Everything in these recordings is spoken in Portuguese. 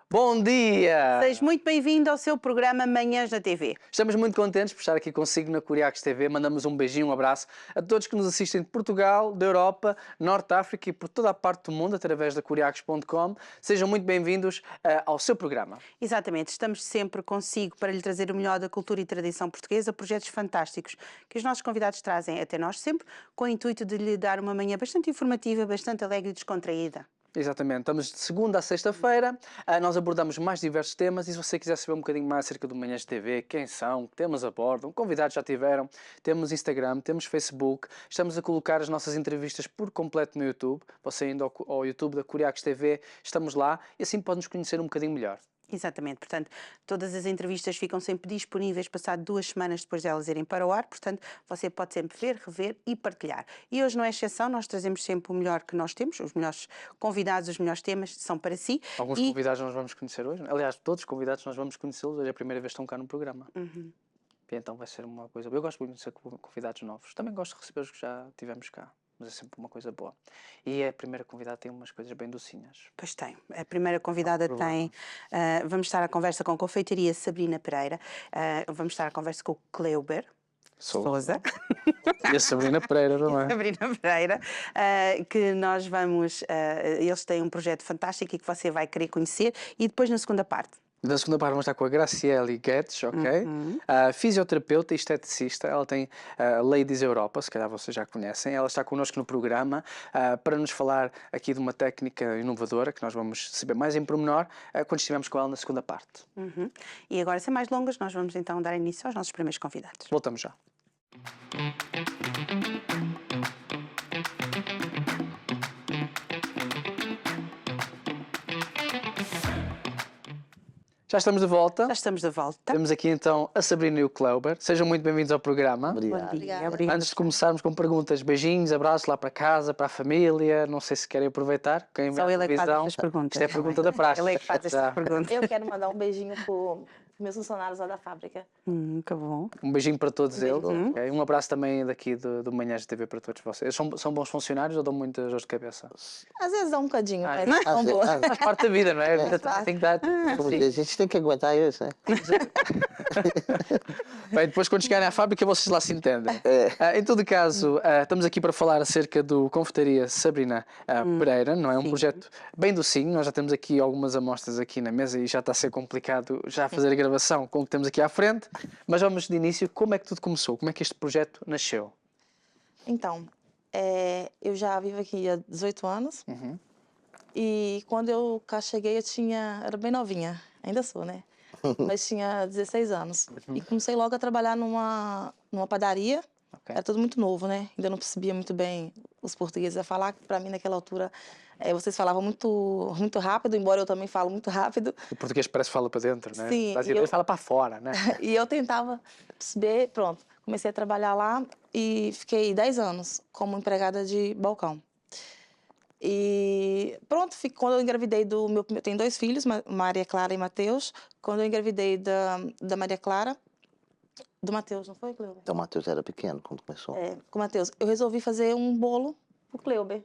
Bom dia! Seja muito bem-vindo ao seu programa Manhãs na TV. Estamos muito contentes por estar aqui consigo na Curiacos TV. Mandamos um beijinho, um abraço a todos que nos assistem de Portugal, da Europa, Norte de África e por toda a parte do mundo através da curiacos.com. Sejam muito bem-vindos ao seu programa. Exatamente, estamos sempre consigo para lhe trazer o melhor da cultura e tradição portuguesa, projetos fantásticos que os nossos convidados trazem até nós sempre, com o intuito de lhe dar uma manhã bastante informativa, bastante alegre e descontraída. Exatamente, estamos de segunda a sexta-feira, nós abordamos mais diversos temas e se você quiser saber um bocadinho mais acerca do Manhãs de TV, quem são, que temas abordam, convidados já tiveram, temos Instagram, temos Facebook, estamos a colocar as nossas entrevistas por completo no YouTube, você indo ao YouTube da Curiacos TV, estamos lá e assim pode nos conhecer um bocadinho melhor. Exatamente, portanto, todas as entrevistas ficam sempre disponíveis passado 2 semanas depois de elas irem para o ar, portanto, você pode sempre ver, rever e partilhar. E hoje não é exceção, nós trazemos sempre o melhor que nós temos, os melhores convidados, os melhores temas são para si. Alguns convidados nós vamos conhecer hoje, aliás, todos os convidados nós vamos conhecê-los, hoje é a primeira vez que estão cá no programa. Então vai ser uma coisa, eu gosto muito de conhecer convidados novos, também gosto de receber os que já tivemos cá. Mas é sempre uma coisa boa. E a primeira convidada tem umas coisas bem docinhas. Pois tem. A primeira convidada tem... vamos estar à conversa com a confeitaria Sabrina Pereira. Vamos estar à conversa com o Cleuber Sousa. E a Sabrina Pereira também. Sabrina Pereira. Que nós vamos... eles têm um projeto fantástico e que você vai querer conhecer. E depois, na segunda parte... Na segunda parte vamos estar com a Graciele Guedes, ok? Fisioterapeuta e esteticista, ela tem Ladies Europa, se calhar vocês já conhecem. Ela está connosco no programa para nos falar aqui de uma técnica inovadora que nós vamos saber mais em pormenor quando estivermos com ela na segunda parte. E agora, sem mais longas, nós vamos então dar início aos nossos primeiros convidados. Voltamos já. Já estamos de volta. Já estamos de volta. Temos aqui então a Sabrina e o Cleuber. Sejam muito bem-vindos ao programa. Obrigado. Bom dia. Antes de começarmos com perguntas, beijinhos, abraços lá para casa, para a família. Não sei se querem aproveitar. Quem Só ele é que faz estas perguntas. Isto é a pergunta da praxe. Ele é que faz estas perguntas. Eu quero mandar um beijinho para meus funcionários lá da fábrica. Que bom. Um beijinho para todos eles. Uhum. Okay? Um abraço também daqui do Manhãs de TV para todos vocês. São bons funcionários ou dão muitas dores de cabeça? Às vezes dá um bocadinho, mas são boas. Faz parte da vida, não é? Tem que dar. Como diz, a gente tem que aguentar isso, né? Bem, depois quando chegarem à fábrica vocês lá se entendem. Em todo caso, estamos aqui para falar acerca do Confeitaria Sabrina Pereira, não é? Um projeto bem docinho. Nós já temos aqui algumas amostras aqui na mesa e já está a ser complicado já fazer a gravação com o que temos aqui à frente. Mas vamos de início, como é que tudo começou? Como é que este projeto nasceu? Então, eu já vivo aqui há 18 anos. E quando eu cá cheguei, era bem novinha. Ainda sou, né? Mas tinha 16 anos. E comecei logo a trabalhar numa padaria. Okay. Era tudo muito novo, né? Ainda não percebia muito bem os portugueses a falar. Para mim, naquela altura, vocês falavam muito, muito rápido, embora eu também falo muito rápido. O português parece que fala para dentro, né? Sim. Ele fala para fora, né? E eu tentava perceber, pronto. Comecei a trabalhar lá e fiquei 10 anos como empregada de balcão. E pronto, quando eu engravidei eu tenho 2 filhos, Maria Clara e Matheus. Quando eu engravidei da Maria Clara, do Matheus, não foi, Cleuber? Então o Matheus era pequeno quando começou. Com o Matheus. Eu resolvi fazer um bolo pro Cleuber.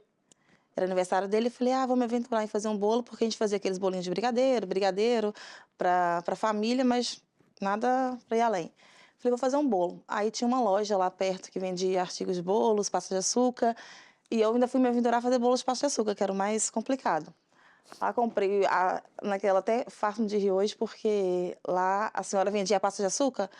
Era aniversário dele, eu falei, vamos me aventurar em fazer um bolo, porque a gente fazia aqueles bolinhos de brigadeiro para família, mas nada para ir além. Falei, vou fazer um bolo. Aí tinha uma loja lá perto que vendia artigos de bolos, pasta de açúcar, e eu ainda fui me aventurar a fazer bolos de pasta de açúcar, que era o mais complicado. Lá comprei, naquela até farto de rir hoje, porque lá a senhora vendia a pasta de açúcar,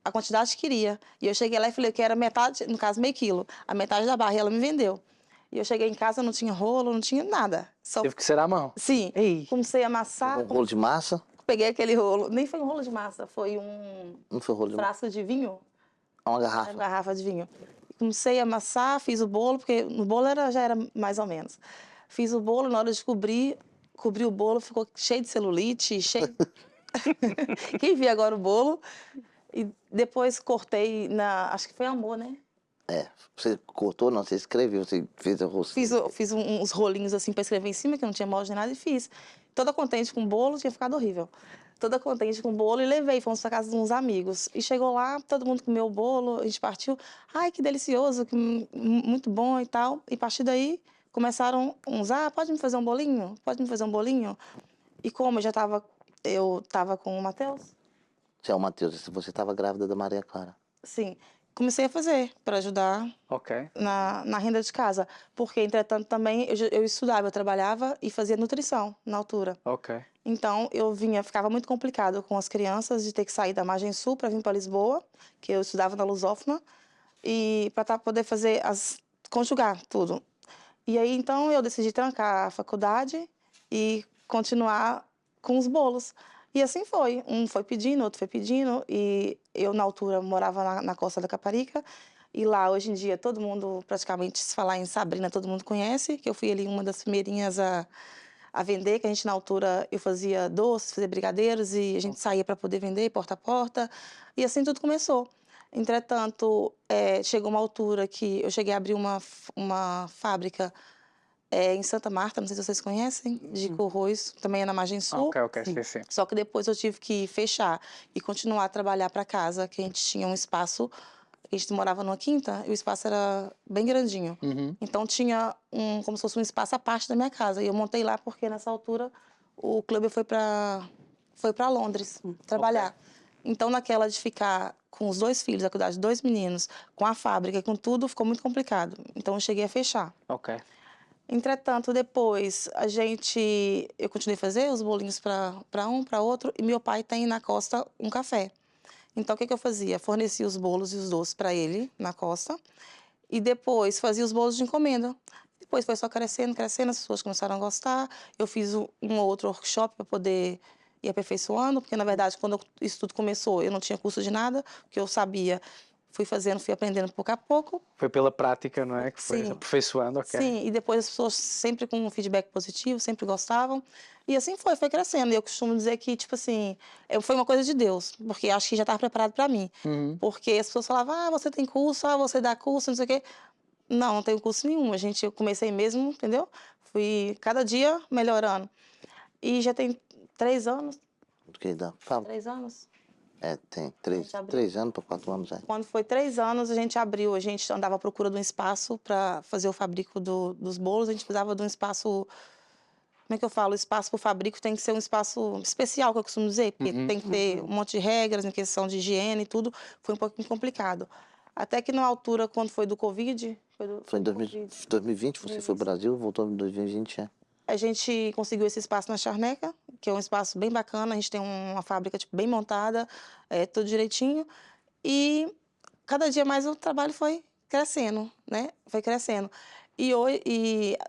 a quantidade que queria. E eu cheguei lá e falei que era metade, no caso meio quilo, a metade da barra, e ela me vendeu. E eu cheguei em casa, não tinha rolo, não tinha nada. Teve que ser à mão. Sim. Ei. Comecei a amassar. Um rolo de massa? Peguei aquele rolo. Nem foi um rolo de massa, foi Não foi rolo de massa. frasco de vinho. Uma garrafa. Uma garrafa de vinho. Comecei a amassar, fiz o bolo, porque no bolo já era mais ou menos. Fiz o bolo, na hora de cobri o bolo, ficou cheio de celulite, cheio... Quem viu agora o bolo? E depois cortei acho que foi amor, né? Você cortou, não, você escreveu, você fez o rosto. Fiz uns rolinhos assim para escrever em cima, que não tinha molde nem nada, e fiz. Toda contente com o bolo, tinha ficado horrível. Toda contente com o bolo e levei, fomos para casa de uns amigos. E chegou lá, todo mundo comeu o bolo, a gente partiu. Ai, que delicioso, muito bom e tal. E a partir daí, começaram uns, pode me fazer um bolinho? Pode me fazer um bolinho? E como eu tava com o Matheus, Você é o Matheus, você estava grávida da Maria Clara. sim, comecei a fazer para ajudar Ok. na renda de casa. Porque, entretanto, também eu estudava, eu trabalhava e fazia nutrição na altura. Ok. Então, ficava muito complicado com as crianças de ter que sair da margem sul para vir para Lisboa, que eu estudava na Lusófona, e para poder conjugar tudo. E aí, então, eu decidi trancar a faculdade e continuar com os bolos. E assim foi. Um foi pedindo, outro foi pedindo. E eu, na altura, morava na Costa da Caparica. E lá, hoje em dia, todo mundo, praticamente, se falar em Sabrina, todo mundo conhece. Que eu fui ali uma das primeirinhas a vender, que a gente, na altura, eu fazia doces, fazia brigadeiros. E a gente saía para poder vender, porta a porta. E assim tudo começou. Entretanto, chegou uma altura que eu cheguei a abrir uma fábrica em Santa Marta, não sei se vocês conhecem, de Corroios, também é na margem sul. Ok, sim. Só que depois eu tive que fechar e continuar a trabalhar para casa, que a gente tinha um espaço, a gente morava numa quinta e o espaço era bem grandinho. Então tinha como se fosse um espaço à parte da minha casa. E eu montei lá porque nessa altura o clube foi para Londres trabalhar. Então, naquela de ficar com os 2 filhos, a cuidar de 2 meninos, com a fábrica, com tudo, ficou muito complicado. Então, eu cheguei a fechar. Ok. Entretanto, depois, eu continuei a fazer os bolinhos para um, para outro, e meu pai tem na costa um café. Então, o que eu fazia? Fornecia os bolos e os doces para ele, na costa, e depois fazia os bolos de encomenda. Depois foi só crescendo, crescendo, as pessoas começaram a gostar. Eu fiz um ou outro workshop para poder ir aperfeiçoando, porque, na verdade, quando isso tudo começou, eu não tinha curso de nada, porque eu sabia, fui fazendo, fui aprendendo pouco a pouco. Foi pela prática, não é? Que foi Sim. aperfeiçoando, ok. Sim, e depois as pessoas sempre com um feedback positivo, sempre gostavam. E assim foi crescendo. E eu costumo dizer que, tipo assim, foi uma coisa de Deus, porque acho que já estava preparado para mim. Porque as pessoas falavam, você tem curso, você dá curso, não sei o quê. Não tenho curso nenhum. Eu comecei mesmo, entendeu? Fui cada dia melhorando. E já tem 3 anos. Porque dá. Fala. 3 anos? Tem gente abriu. 3 anos para 4 anos já. Quando foi 3 anos, a gente abriu. A gente andava à procura de um espaço para fazer o fabrico dos bolos. A gente precisava de um espaço. Como é que eu falo? O espaço para o fabrico tem que ser um espaço especial, que eu costumo dizer, porque tem que ter um monte de regras em questão de higiene e tudo. Foi um pouquinho complicado. Até que na altura, quando foi do Covid... Foi em 2020, você foi ao Brasil, voltou em 2020, A gente conseguiu esse espaço na Charneca, que é um espaço bem bacana. A gente tem uma fábrica tipo, bem montada, tudo direitinho. E cada dia mais o trabalho foi crescendo, né? Foi crescendo. E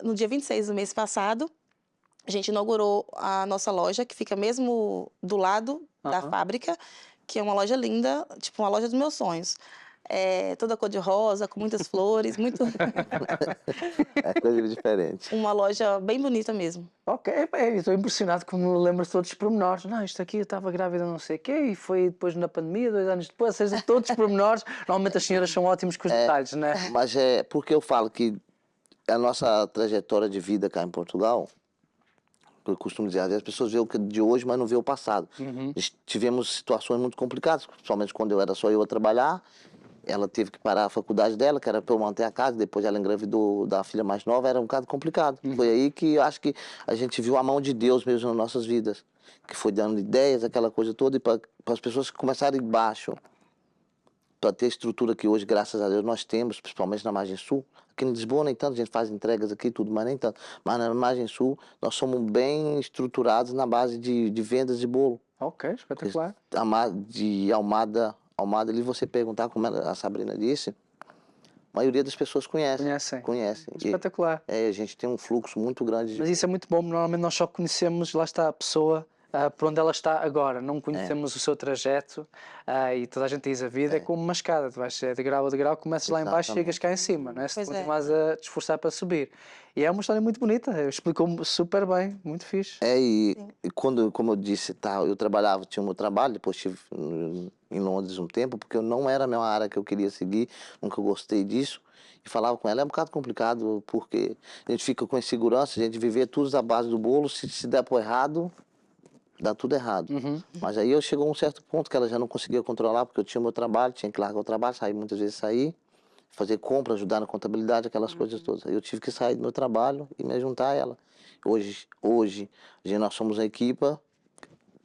no dia 26 do mês passado, a gente inaugurou a nossa loja, que fica mesmo do lado da fábrica, que é uma loja linda, tipo uma loja dos meus sonhos. Toda cor de rosa, com muitas flores, muito... É coisa diferente. Uma loja bem bonita mesmo. Ok, estou impressionado como lembras todos os pormenores. Não, isto aqui eu estava grávida não sei o quê e foi depois na pandemia, 2 anos depois, ou seja, todos os pormenores. Normalmente as senhoras são ótimas com os detalhes, não é? Mas é porque eu falo que a nossa trajetória de vida cá em Portugal, eu costumo dizer, às vezes as pessoas veem o de hoje, mas não vê o passado. Tivemos situações muito complicadas, principalmente quando eu era só eu a trabalhar. Ela teve que parar a faculdade dela, que era para eu manter a casa, depois ela engravidou da filha mais nova, era um bocado complicado. Foi aí que eu acho que a gente viu a mão de Deus mesmo nas nossas vidas, que foi dando ideias, aquela coisa toda, e para as pessoas que começarem baixo, para ter a estrutura que hoje, graças a Deus, nós temos, principalmente na margem sul. Aqui em Lisboa nem tanto, a gente faz entregas aqui e tudo, mas nem tanto. Mas na margem sul, nós somos bem estruturados na base de vendas de bolo. Ok, espetacular. De Almada ali, você perguntar, como a Sabrina disse, a maioria das pessoas conhecem. Espetacular. A gente tem um fluxo muito grande. Mas isso é muito bom, normalmente nós só conhecemos, lá está, a pessoa por onde ela está agora, não conhecemos o seu trajeto e toda a gente diz a vida é como uma escada, tu vais de grau a degrau, começas lá em baixo e chegas cá em cima, não é? Se tu continuas a te esforçar para subir. E é uma história muito bonita, explicou-me super bem, muito fixe. E quando, como eu disse, eu trabalhava, tinha o meu trabalho, depois estive em Londres um tempo, porque eu não era a minha área que eu queria seguir, nunca gostei disso. E falava com ela, é um bocado complicado, porque a gente fica com insegurança, a gente viver tudo à base do bolo, se der por errado, dá tudo errado. Mas aí eu chegou a um certo ponto que ela já não conseguia controlar, porque eu tinha o meu trabalho, tinha que largar o trabalho, muitas vezes sair, fazer compra, ajudar na contabilidade, aquelas coisas todas. Aí eu tive que sair do meu trabalho e me juntar a ela. Hoje nós somos a equipa,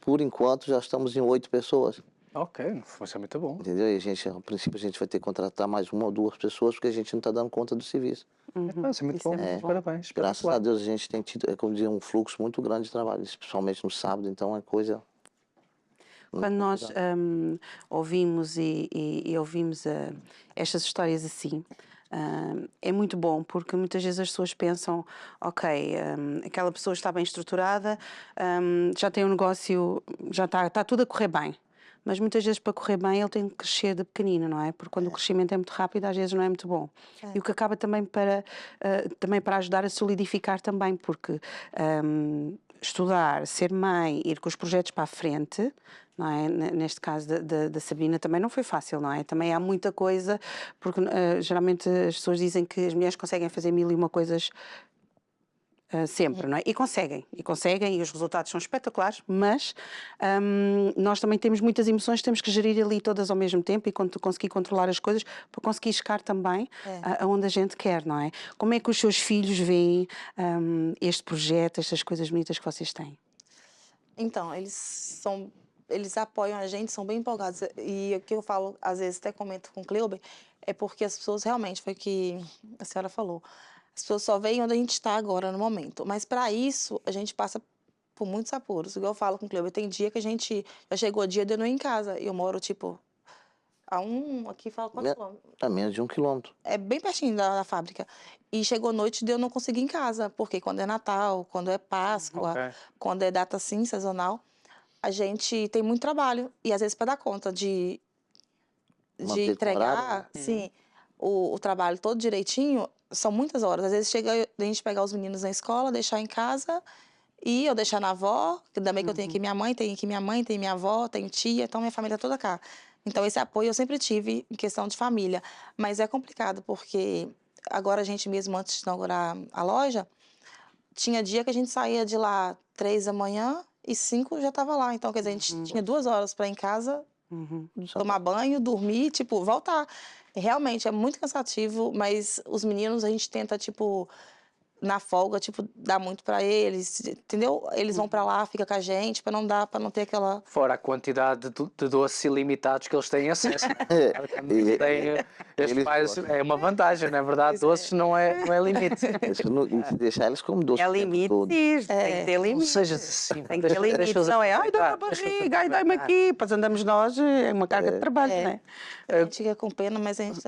por enquanto já estamos em 8 pessoas. Ok, isso é muito bom. Entendeu? E a princípio a gente vai ter que contratar mais 1 ou 2 pessoas porque a gente não está dando conta do serviço. Isso é muito Isso é bom. muito bom. Parabéns. Graças a Deus a gente tem tido, como dizer, um fluxo muito grande de trabalho, principalmente no sábado, então é coisa... Quando nós ouvimos e ouvimos estas histórias assim, é muito bom, porque muitas vezes as pessoas pensam, ok, aquela pessoa está bem estruturada, já tem um negócio, já está tudo a correr bem. Mas muitas vezes para correr bem ele tem que crescer de pequenino, não é? Porque quando o crescimento é muito rápido, às vezes não é muito bom. E o que acaba também para ajudar a solidificar também, porque estudar, ser mãe, ir com os projetos para a frente, não é? Neste caso da Sabrina também não foi fácil, não é? Também há muita coisa, porque geralmente as pessoas dizem que as mulheres conseguem fazer 1001 coisas sempre, não é? E conseguem, e os resultados são espetaculares, mas nós também temos muitas emoções, temos que gerir ali todas ao mesmo tempo e conseguir controlar as coisas para conseguir chegar também aonde a gente quer, não é? Como é que os seus filhos veem este projeto, estas coisas bonitas que vocês têm? Então, eles apoiam a gente, são bem empolgados. E o que eu falo, às vezes até comento com o Cleuber, é porque as pessoas realmente, foi o que a senhora falou, as pessoas só veem onde a gente está agora no momento. Mas para isso, a gente passa por muitos apuros. Igual eu falo com o Cleuber, tem dia que a gente, já chegou o dia de eu não ir em casa. E eu moro, tipo, aqui fala quantos quilômetros? A menos de 1 quilômetro. É bem pertinho da fábrica. E chegou noite de eu não conseguir ir em casa, porque quando é Natal, quando é Páscoa, Ok. quando é data assim, sazonal, a gente tem muito trabalho. E às vezes para dar conta de Manter com entregar, horário, né? sim, o trabalho todo direitinho, são muitas horas. Às vezes chega a gente pegar os meninos na escola, deixar em casa e eu deixar na avó, que também que eu tenho aqui minha mãe, tem aqui minha mãe, tem minha avó, tem tia, então minha família é toda cá. Então esse apoio eu sempre tive em questão de família, mas é complicado porque agora a gente mesmo antes de inaugurar a loja, tinha dia que a gente saía de lá 3 da manhã e 5 já estava lá. Então, quer dizer, a gente tinha 2 horas para ir em casa, tomar banho, dormir, tipo, voltar. Realmente é muito cansativo, mas os meninos a gente tenta, tipo, na folga, tipo, dar muito para eles, entendeu? Eles vão para lá, fica com a gente, para não ter aquela. Fora a quantidade de doces ilimitados que eles têm acesso. Claro que eles têm, estes pais, é uma vantagem, não é verdade? Doces não é limite. E deixar eles como doce É o tempo limite, todo. tem que ter Não limite. sejas assim. Tem que ter limite, não é? Ai, dá-me a barriga, ai, dá-me aqui. Depois andamos nós, é uma carga de trabalho, não é? A gente fica com pena, mas a gente.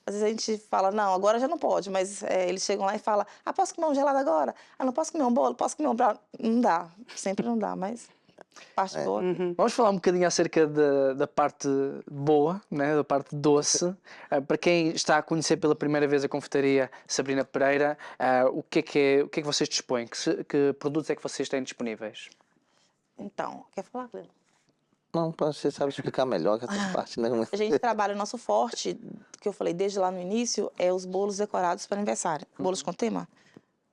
Às vezes a gente fala, não, agora já não pode, mas eles chegam lá e falam, ah, posso comer um gelado agora? Ah, não posso comer um bolo? Posso comer um brownie? Não dá, sempre não dá, mas parte boa. Vamos falar um bocadinho acerca da parte boa, né? Da parte doce. Para quem está a conhecer pela primeira vez a confeitaria Sabrina Pereira, o que é que vocês dispõem? Que produtos é que vocês têm disponíveis? Então, quer falar, Cleo? Não, você sabe explicar melhor que essa parte, né? A gente trabalha o nosso forte, que eu falei desde lá no início, é os bolos decorados para aniversário. Bolos com tema?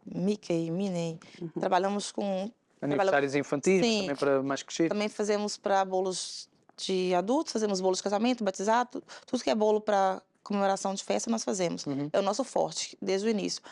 Mickey, Minnie. Trabalhamos com... Aniversários infantis, Sim. também para mais crescidos? Também fazemos para bolos de adultos, fazemos bolos de casamento, batizado, tudo que é bolo para comemoração de festa nós fazemos. É o nosso forte, desde o início.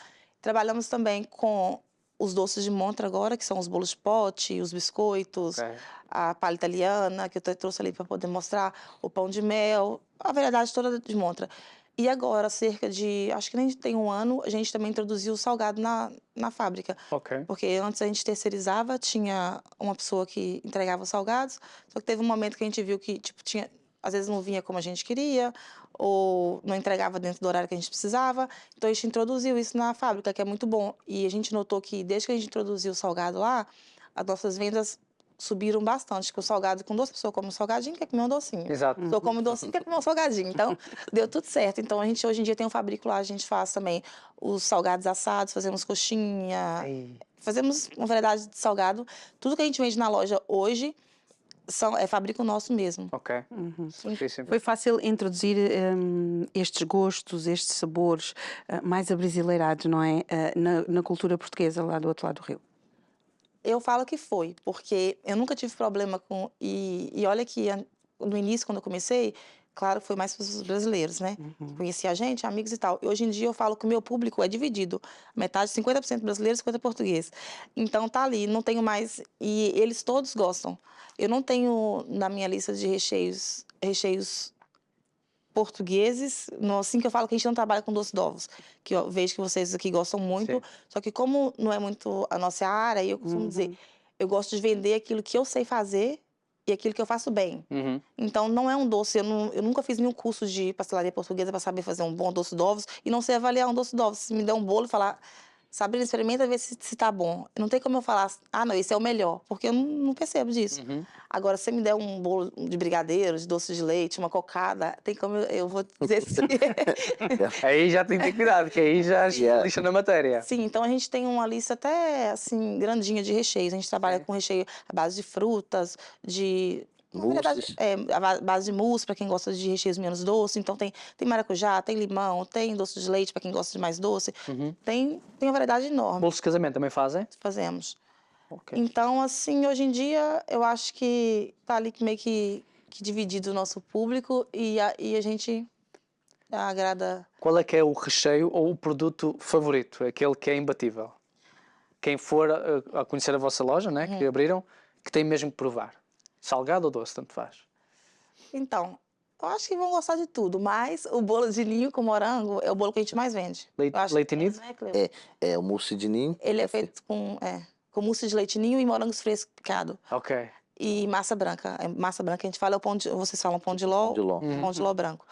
Trabalhamos também com os doces de montra agora, que são os bolos de pote, os biscoitos, Ok. a palha italiana, que eu trouxe ali para poder mostrar, o pão de mel, a variedade toda de montra. E agora, cerca de, acho que nem tem um ano, a gente também introduziu o salgado na fábrica. Ok. Porque antes a gente terceirizava, tinha uma pessoa que entregava os salgados, só que teve um momento que a gente viu que, tipo, tinha, às vezes não vinha como a gente queria, ou não entregava dentro do horário que a gente precisava. Então a gente introduziu isso na fábrica, que é muito bom. E a gente notou que desde que a gente introduziu o salgado lá, as nossas vendas subiram bastante, que o salgado, com 2 pessoas comem um salgadinho, quer comer um docinho. Exato. Pessoa come um docinho, quer comer um salgadinho. Então, deu tudo certo. Então, a gente hoje em dia tem um fabrico lá, a gente faz também os salgados assados, fazemos coxinha, Ei. fazemos uma variedade de salgado. Tudo que a gente vende na loja hoje é fabrico nosso mesmo. Ok. Certíssimo. Foi fácil introduzir estes gostos, estes sabores mais abrasileirados, não é? Na cultura portuguesa lá do outro lado do rio. Eu falo que foi, porque eu nunca tive problema com... E olha que no início, quando eu comecei, claro, foi mais para os brasileiros, né? Conhecia a gente, amigos e tal. E hoje em dia eu falo que o meu público é dividido. Metade, 50% brasileiro, 50% português. Então tá ali, não tenho mais... E eles todos gostam. Eu não tenho na minha lista de recheios portugueses, assim que eu falo que a gente não trabalha com doce de ovos, que eu vejo que vocês aqui gostam muito, Sim. só que como não é muito a nossa área, eu costumo dizer, eu gosto de vender aquilo que eu sei fazer e aquilo que eu faço bem. Uhum. Então não é um doce, eu nunca fiz nenhum curso de pastelaria portuguesa para saber fazer um bom doce de ovos e não sei avaliar um doce de ovos. Se me der um bolo e falar, Sabrina, experimenta ver se tá bom. Não tem como eu falar, ah, não, esse é o melhor, porque eu não percebo disso. Uhum. Agora, se você me der um bolo de brigadeiro, de doce de leite, uma cocada, tem como eu vou dizer sim. Aí já tem que ter cuidado, que aí já Yeah. lixa na matéria. Sim, então a gente tem uma lista até, assim, grandinha de recheios. A gente trabalha Sim. com recheio à base de frutas, na verdade, Mousses. a base de mousse, para quem gosta de recheios menos doce. Então tem maracujá, tem limão, tem doce de leite para quem gosta de mais doce. Uhum. Tem uma variedade enorme Bolos de casamento também fazem? que fazemos. Ok. Então, assim, hoje em dia, eu acho que tá ali meio que dividido o nosso público e a gente agrada. Qual é que é o recheio ou o produto favorito? Aquele que é imbatível? Quem for a conhecer a vossa loja, né, que abriram, que tem mesmo que provar. Salgado ou doce, tanto faz. Então, eu acho que vão gostar de tudo, mas o bolo de ninho com morango é o bolo que a gente mais vende. Leite, Eu acho leite que nido? não é, Cleo? É o mousse de ninho. Ele é feito com mousse de leite ninho e morangos frescos picados. Ok. E massa branca. Massa branca a gente fala, vocês falam pão de ló, Pão de ló. pão de ló branco.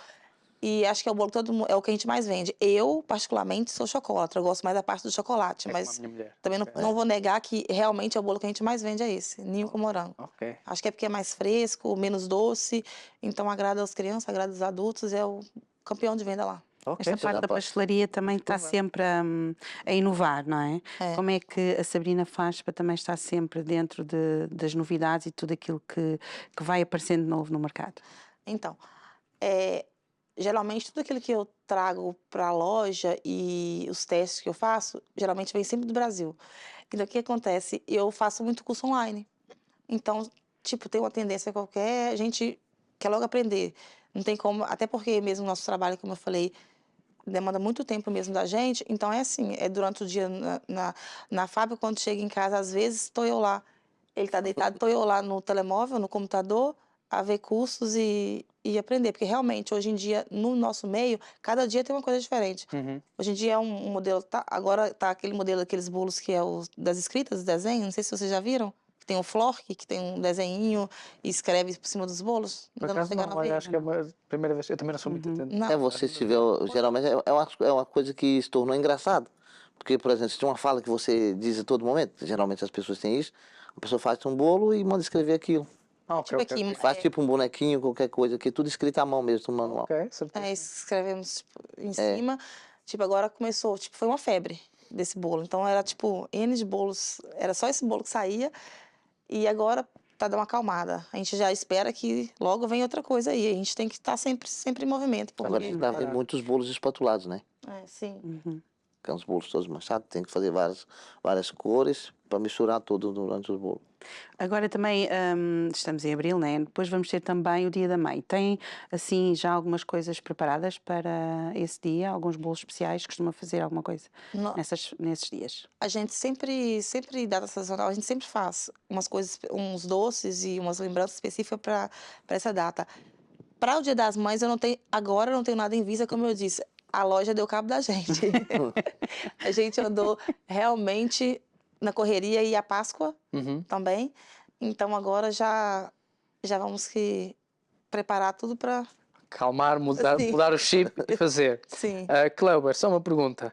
E acho que é o bolo que é o que a gente mais vende. Eu, particularmente, sou chocolate. Eu gosto mais da parte do chocolate, É como a mas minha mulher. também Ok. não vou negar que realmente é o bolo que a gente mais vende, é esse, ninho com morango. Ok. Acho que é porque é mais fresco, menos doce, então agrada as crianças, agrada os adultos, é o campeão de venda lá. Ok. Esta parte da pastelaria também está sempre a inovar, não é? É. Como é que a Sabrina faz para também estar sempre dentro das novidades e tudo aquilo que vai aparecendo de novo no mercado? Então, geralmente tudo aquilo que eu trago para a loja e os testes que eu faço, geralmente vem sempre do Brasil. Então, o que acontece? Eu faço muito curso online. Então, tipo, tem uma tendência qualquer, a gente quer logo aprender. Não tem como, até porque mesmo o nosso trabalho, como eu falei, demanda muito tempo mesmo da gente. Então, é assim, é durante o dia na fábrica, quando chega em casa, às vezes estou eu lá. Ele está deitado, estou eu lá no telemóvel, no computador, a ver cursos e aprender. Porque realmente, hoje em dia, no nosso meio, cada dia tem uma coisa diferente. Uhum. Hoje em dia é um modelo, agora tá aquele modelo daqueles bolos que é das escritas, do desenho, não sei se vocês já viram. Que tem o Flork, que tem um desenhinho e escreve por cima dos bolos. Por Ainda não acaso chegaram não, a ver. acho que é a primeira vez. Eu também não sou muito atento. Não. É, você se vê, geralmente é uma coisa que se tornou engraçado. Porque, por exemplo, se tem uma fala que você diz a todo momento, geralmente as pessoas têm isso, a pessoa faz um bolo e manda escrever aquilo. Ah, ok, Tipo ok, aqui, ok. Faz tipo um bonequinho, qualquer coisa, que é tudo escrito à mão mesmo, no manual. Ok, certeza. escrevemos tipo, em cima. Tipo, agora começou, tipo, foi uma febre desse bolo. Então era tipo N de bolos, era só esse bolo que saía. E agora tá dando uma acalmada. A gente já espera que logo venha outra coisa aí. A gente tem que estar sempre em movimento. Agora a Porque... gente tá vendo muitos bolos espatulados, né? sim. Que é uns bolos todos manchados, tem que fazer várias cores para misturar tudo durante os bolos. Agora também estamos em abril, né? Depois vamos ter também o Dia da Mãe. Tem, assim, já algumas coisas preparadas para esse dia? Alguns bolos especiais? Costuma fazer alguma coisa Não. nesses dias? A gente sempre data sazonal, a gente sempre faz umas coisas, uns doces e umas lembranças específicas para essa data. Para o Dia das Mães, agora eu não tenho nada em vista, como eu disse, a loja deu cabo da gente. A gente andou realmente na correria e a Páscoa Uhum. também. Então agora já vamos que preparar tudo para... Calmar, mudar, Sim. mudar o chip e fazer. Sim. Cleuber, só uma pergunta.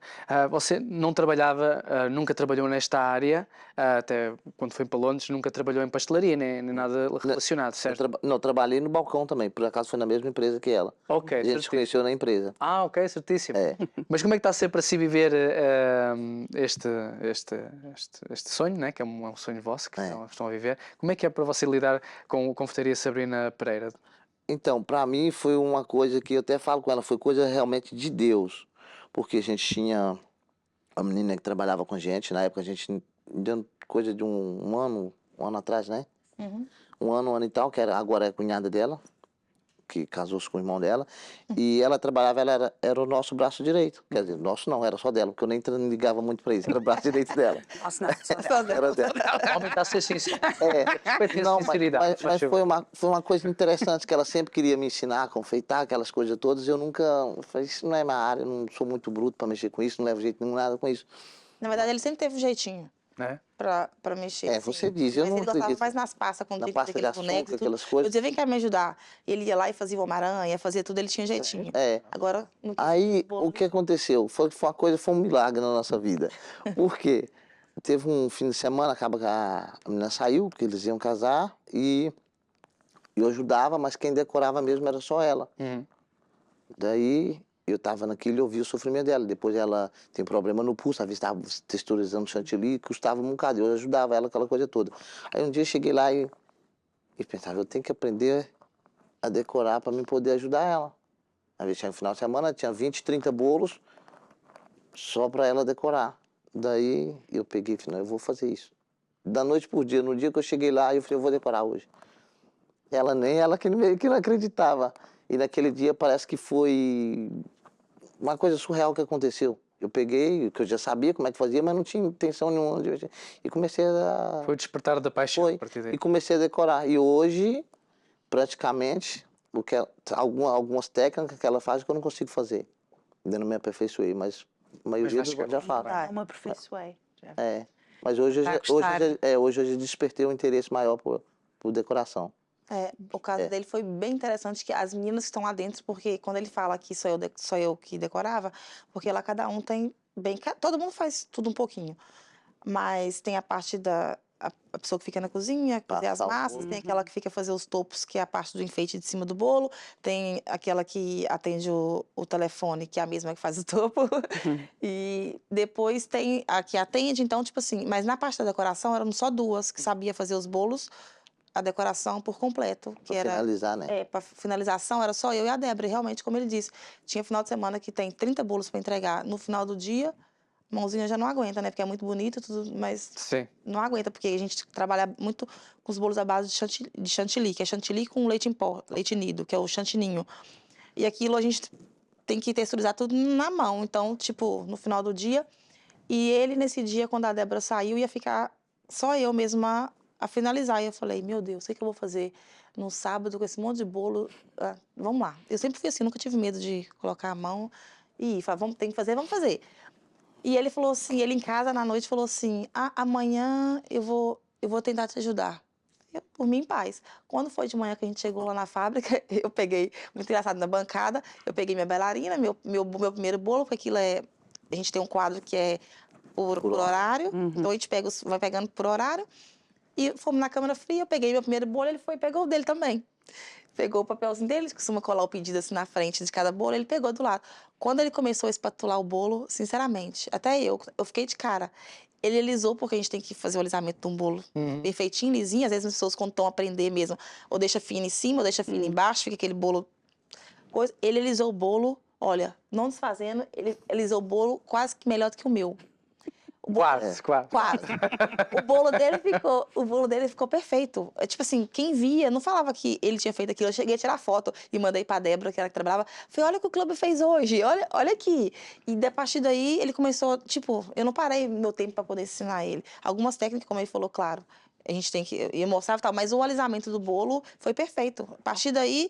Você não trabalhava, nunca trabalhou nesta área, até quando foi para Londres, nunca trabalhou em pastelaria, nem nada relacionado, certo? Não, trabalhei no balcão também, por acaso foi na mesma empresa que ela. Ok, A gente se certíssimo. conheceu na empresa. Ah, ok, certíssimo. Mas como é que está a ser para si viver este sonho, né? Que é um sonho vosso, que estão a viver? Como é que é para você lidar com Confeitaria Sabrina Pereira? Então, para mim foi uma coisa que eu até falo com ela, foi coisa realmente de Deus. Porque a gente tinha uma menina que trabalhava com a gente, na época a gente deu coisa de um ano atrás, né? Um ano e tal, que agora é a cunhada dela. que casou-se com o irmão dela, e ela trabalhava, ela era o nosso braço direito. Quer dizer, nosso não, era só dela, porque eu nem ligava muito para isso, era o braço direito dela. Nossa, não, só Era dela. O homem está a ser sincero. É, Respeita a não, sinceridade. faz mas favor. foi uma coisa interessante, que ela sempre queria me ensinar a confeitar, aquelas coisas todas, e eu nunca, eu falei, isso não é minha área, eu não sou muito bruto para mexer com isso, não levo jeito nenhum, nada com isso. Na verdade, ele sempre teve um jeitinho Né? pra mexer. É, assim. você diz, eu Mas não ele gostava acredito. mais nas pastas, quando Na ele pasta fazia de aqueles bonecos açúcar, e tudo. aquelas Eu coisas. dizia, vem cá me ajudar. Ele ia lá e fazia o Homem-Aranha, fazia tudo, ele tinha jeitinho. É. Agora, no que Aí, bolo, o que aconteceu? Foi um milagre na nossa vida. Por quê? Teve um fim de semana, acaba que a menina saiu, porque eles iam casar, e eu ajudava, mas quem decorava mesmo era só ela. Uhum. Daí, eu estava naquilo e eu vi o sofrimento dela. Depois ela tem problema no pulso, às vezes estava texturizando chantilly, custava um bocado. Eu ajudava ela, aquela coisa toda. Aí um dia eu cheguei lá e pensava, eu tenho que aprender a decorar para mim poder ajudar ela. Às vezes tinha no final de semana, tinha 20, 30 bolos só para ela decorar. Daí eu peguei e falei, não, eu vou fazer isso. Da noite por dia, no dia que eu cheguei lá, eu falei, eu vou decorar hoje. Ela nem ela que não acreditava. E naquele dia parece que foi uma coisa surreal que aconteceu. Eu peguei, que eu já sabia como é que fazia, mas não tinha intenção nenhuma. E comecei a... Foi o despertar da paixão Foi. a partir E daí. comecei a decorar. E hoje, praticamente, algumas técnicas que ela faz que eu não consigo fazer. Ainda não me aperfeiçoei, mas a maioria vai dos chegar já muito faço. bem. Ah, uma aperfeiçoei. É. Mas hoje, Vai hoje, gostar. hoje eu despertei um interesse maior por decoração. o caso É. dele foi bem interessante, que as meninas que estão lá dentro, porque quando ele fala que sou eu que decorava, porque lá cada um tem todo mundo faz tudo um pouquinho. Mas tem a parte a pessoa que fica na cozinha, fazer as Passar o massas, bolo. tem aquela que fica fazer os topos, que é a parte do enfeite de cima do bolo, tem aquela que atende o telefone, que é a mesma que faz o topo, e depois tem a que atende, então, tipo assim, mas na parte da decoração eram só duas que sabia fazer os bolos, a decoração por completo, que Pra era... finalizar, né? para finalização era só eu e a Débora, e realmente, como ele disse, tinha final de semana que tem 30 bolos para entregar no final do dia, mãozinha já não aguenta, né? Porque é muito bonito, tudo, mas Sim. não aguenta, porque a gente trabalha muito com os bolos à base de chantilly, que é chantilly com leite em pó, leite nido, que é o chantininho. E aquilo a gente tem que texturizar tudo na mão. Então, tipo, no final do dia. E ele, nesse dia, quando a Débora saiu, ia ficar só eu mesma a finalizar. E eu falei, meu Deus, o que eu vou fazer no sábado com esse monte de bolo? Ah, vamos lá. Eu sempre fui assim, nunca tive medo de colocar a mão e falar, tem que fazer, vamos fazer. E ele falou assim, ele em casa na noite falou assim, amanhã eu vou tentar te ajudar. Eu, por mim, em paz. Quando foi de manhã que a gente chegou lá na fábrica, eu peguei, muito engraçado, na bancada, eu peguei minha bailarina, meu primeiro bolo, porque aquilo a gente tem um quadro que é por horário, então a gente vai pegando por horário, e fomos na câmara fria, eu peguei meu primeiro bolo, ele foi e pegou o dele também. Pegou o papelzinho dele, eles costumam colar o pedido assim na frente de cada bolo, ele pegou do lado. Quando ele começou a espatular o bolo, sinceramente, até eu fiquei de cara. Ele alisou, porque a gente tem que fazer o alisamento de um bolo perfeitinho, lisinho. Às vezes as pessoas, quando estão a aprender mesmo, ou deixa fino em cima, ou deixa fino embaixo, fica aquele bolo... Ele alisou o bolo, olha, não desfazendo, ele alisou o bolo quase que melhor do que o meu. Quase. Quase. O bolo dele ficou perfeito. É, tipo assim, quem via não falava que ele tinha feito aquilo. Eu cheguei a tirar foto e mandei pra Débora, que era que trabalhava. Falei, olha o que o clube fez hoje, olha aqui. E a partir daí ele começou, tipo, eu não parei meu tempo pra poder ensinar ele. Algumas técnicas, como ele falou, claro, a gente tem que ir mostrar e tal, mas o alisamento do bolo foi perfeito. A partir daí,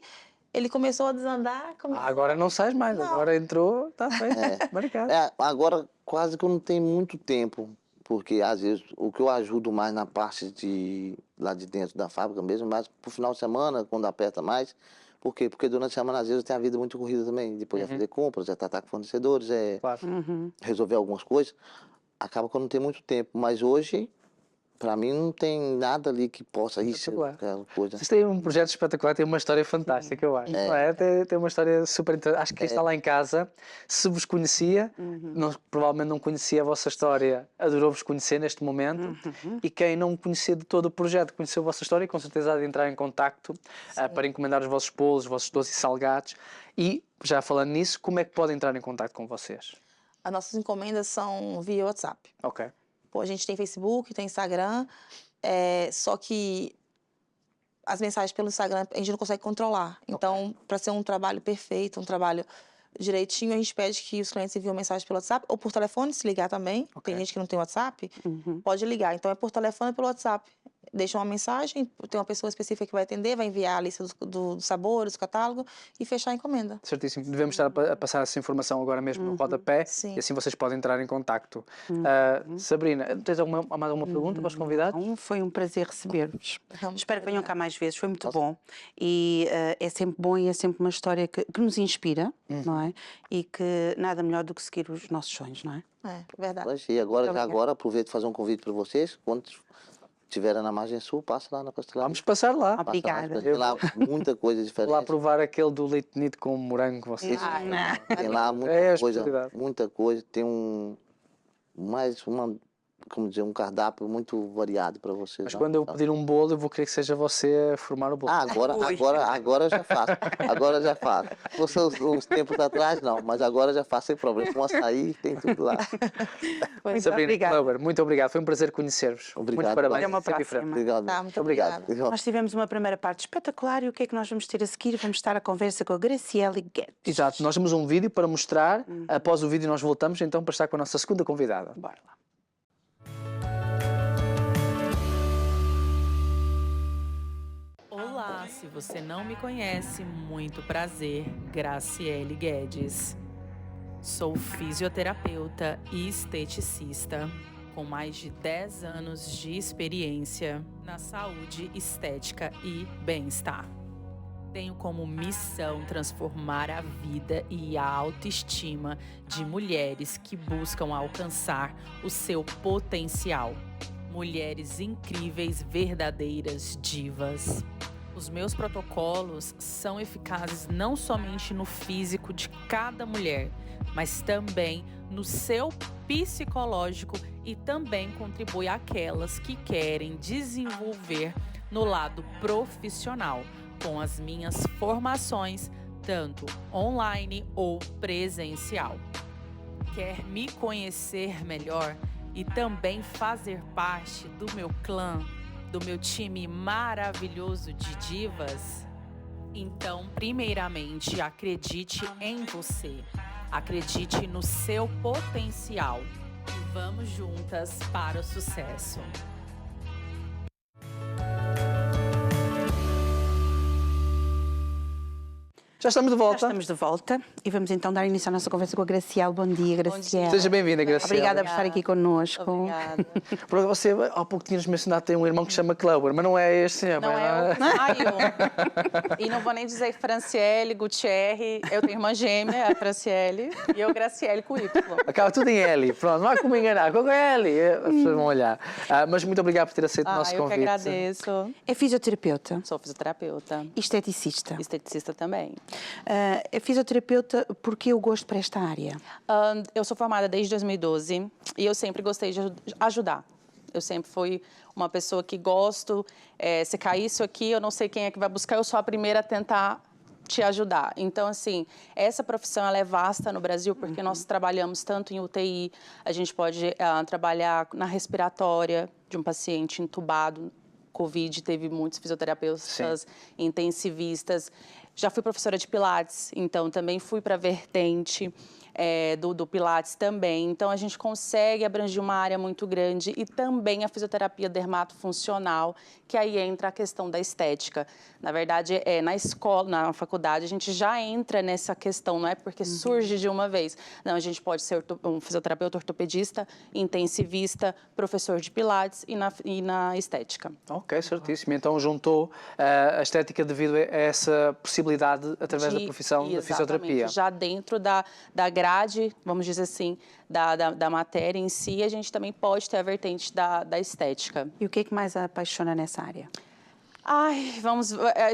ele começou a desandar. Agora não sai mais, Não. agora entrou, tá feito. Obrigado. Agora quase que eu não tenho muito tempo, porque às vezes o que eu ajudo mais na parte lá de dentro da fábrica mesmo, mas pro final de semana, quando aperta mais. Por quê? Porque durante a semana às vezes eu tenho a vida muito corrida também. Depois é fazer compras, é tratar com fornecedores, é Claro. resolver algumas coisas. Acaba que eu não tenho muito tempo, mas hoje, pra mim, não tem nada ali que possa ir ser Espetacular. aquela coisa. Vocês têm um projeto espetacular, tem uma história fantástica, eu acho. Não é? Tem uma história super interessante. Acho que quem está lá em casa, se vos conhecia, provavelmente não conhecia a vossa história, adorou-vos conhecer neste momento. E quem não conhecia de todo o projeto, conheceu a vossa história, com certeza há de entrar em contacto para encomendar os vossos bolos, os vossos doces e salgados. E, já falando nisso, como é que podem entrar em contacto com vocês? As nossas encomendas são via WhatsApp. Ok. Pô, a gente tem Facebook, tem Instagram, só que as mensagens pelo Instagram a gente não consegue controlar. Então, para ser um trabalho perfeito, um trabalho direitinho, a gente pede que os clientes enviem mensagem pelo WhatsApp ou por telefone, se ligar também. Tem gente que não tem WhatsApp, pode ligar. Então, é por telefone ou pelo WhatsApp. Deixa uma mensagem, tem uma pessoa específica que vai atender, vai enviar a lista dos sabores, do catálogo e fechar a encomenda. Certíssimo. Devemos estar a passar essa informação agora mesmo no rodapé Sim. e assim vocês podem entrar em contacto. Sabrina, tens mais alguma pergunta para os convidados? Foi um prazer receber-vos. Vamos Espero que venham cá mais vezes, foi muito bom. E é sempre bom e é sempre uma história que nos inspira, não é? E que nada melhor do que seguir os nossos sonhos, não é? É, verdade. Pois, e agora, Muito agora aproveito para fazer um convite para vocês. Quando estiverem na margem sul, passa lá na pastelaria. Vamos passar lá. Passa lá, Obrigada. tem lá muita coisa diferente. Vou lá provar aquele do leite nido com morango que vocês... Tem lá muita É a coisa, especialidade. muita coisa. Tem como dizer, um cardápio muito variado para vocês. Mas quando eu pedir um bolo, eu vou querer que seja você a formar o bolo. Agora já faço. Agora já faço. Se fosse uns tempos atrás, não, mas agora já faço sem problema. Com açaí, tem tudo lá. Muito Sabrina obrigada. Klauber, muito obrigado. Foi um prazer conhecer-vos. Obrigado. Muito parabéns. Até uma Sempre próxima. diferente. Obrigado. Tá, muito Obrigado. obrigada. Nós tivemos uma primeira parte espetacular e o que é que nós vamos ter a seguir? Vamos estar a conversa com a Graciele Guedes. Exato, nós temos um vídeo para mostrar. Após o vídeo nós voltamos então para estar com a nossa segunda convidada. Bora lá. Olá, se você não me conhece, muito prazer, Graciele Guedes. Sou fisioterapeuta e esteticista, com mais de 10 anos de experiência na saúde, estética e bem-estar. Tenho como missão transformar a vida e a autoestima de mulheres que buscam alcançar o seu potencial. Mulheres incríveis, verdadeiras divas. Os meus protocolos são eficazes não somente no físico de cada mulher, mas também no seu psicológico e também contribui àquelas que querem desenvolver no lado profissional, com as minhas formações, tanto online ou presencial. Quer me conhecer melhor e também fazer parte do meu clã, do meu time maravilhoso de divas? Então, primeiramente, acredite em você. Acredite no seu potencial. E vamos juntas para o sucesso. Já estamos de Já volta. estamos de volta e vamos então dar início à nossa conversa com a Graciele. Bom dia, Graciele. Seja bem-vinda, Graciela. Obrigada por estar aqui connosco. Obrigada. Porque você há pouco tinha-nos mencionado que tem um irmão que se chama Klauber, mas não é este. Não é o Caio. E não vou nem dizer Franciele, Gutierre. Eu tenho irmã gêmea, a Franciele, e eu, Graciele, com Y. Acaba tudo em L. Pronto, não há como enganar. Qual é L? As pessoas vão olhar. Mas muito obrigado por ter aceito o nosso Eu que convite. agradeço. É fisioterapeuta, Sou fisioterapeuta, esteticista. esteticista também. É fisioterapeuta porque eu gosto para esta área. Eu sou formada desde 2012 e eu sempre gostei de ajudar. Eu sempre fui uma pessoa que gosto. Se cair isso aqui, eu não sei quem é que vai buscar, eu sou a primeira a tentar te ajudar. Então, assim, essa profissão ela é vasta no Brasil porque nós trabalhamos tanto em UTI, a gente pode trabalhar na respiratória de um paciente entubado. Covid, teve muitos fisioterapeutas, intensivistas. Já fui professora de Pilates, então também fui para a vertente do Pilates também. Então, a gente consegue abranger uma área muito grande e também a fisioterapia dermatofuncional, que aí entra a questão da estética. Na verdade, na escola, na faculdade, a gente já entra nessa questão, não é porque surge de uma vez. Não, a gente pode ser um fisioterapeuta ortopedista, intensivista, professor de Pilates e na estética. Ok, certíssimo. Então juntou a estética devido a essa possibilidade através da profissão da fisioterapia. Já dentro da grade, vamos dizer assim, da matéria em si, a gente também pode ter a vertente da estética. E o que é que mais a apaixona nessa área? Ai,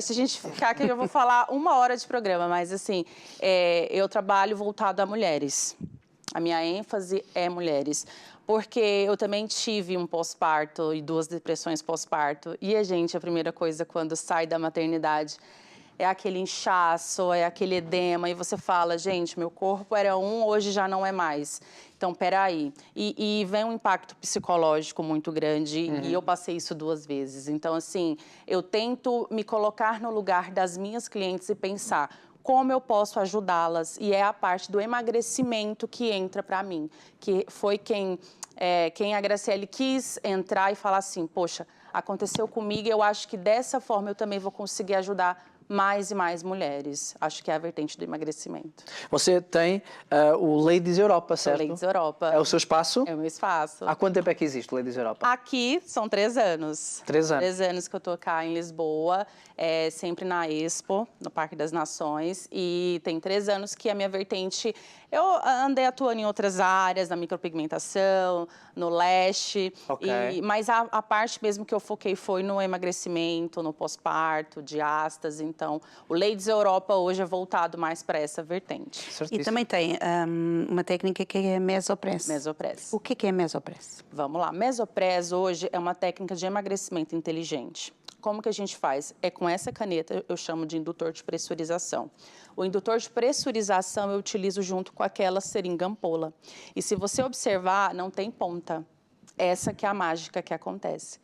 se a gente ficar aqui, eu vou falar 1 hora de programa, mas assim, eu trabalho voltado a mulheres. A minha ênfase é mulheres. Porque eu também tive um pós-parto e 2 depressões pós-parto. E a primeira coisa quando sai da maternidade é aquele inchaço, é aquele edema. E você fala, gente, meu corpo era um, hoje já não é mais. Então, Então, peraí. E vem um impacto psicológico muito grande, e eu passei isso 2 vezes. Então, assim, eu tento me colocar no lugar das minhas clientes e pensar como eu posso ajudá-las. E é a parte do emagrecimento que entra para mim, que foi quem a Graciele quis entrar e falar assim, poxa, aconteceu comigo e eu acho que dessa forma eu também vou conseguir ajudar mais e mais mulheres. Acho que é a vertente do emagrecimento. Você tem o Ladies Europa, certo? Ladies Europa. É o seu espaço? É o meu espaço. Há quanto tempo é que existe o Ladies Europa? Aqui são 3 anos. 3 anos. 3 anos que eu tô cá em Lisboa, sempre na Expo, no Parque das Nações. E tem 3 anos que a minha vertente... Eu andei atuando em outras áreas, na micropigmentação, no lash. Ok. Mas a parte mesmo que eu foquei foi no emagrecimento, no pós-parto, diástase. Então, o Ladies Europa hoje é voltado mais para essa vertente. Certíssimo. E também tem uma técnica que é mesopress. Mesopress. O que é mesopress? Vamos lá. Mesopress hoje é uma técnica de emagrecimento inteligente. Como que a gente faz? É com essa caneta, eu chamo de indutor de pressurização. O indutor de pressurização eu utilizo junto com aquela seringa ampola. E se você observar, não tem ponta. Essa que é a mágica que acontece.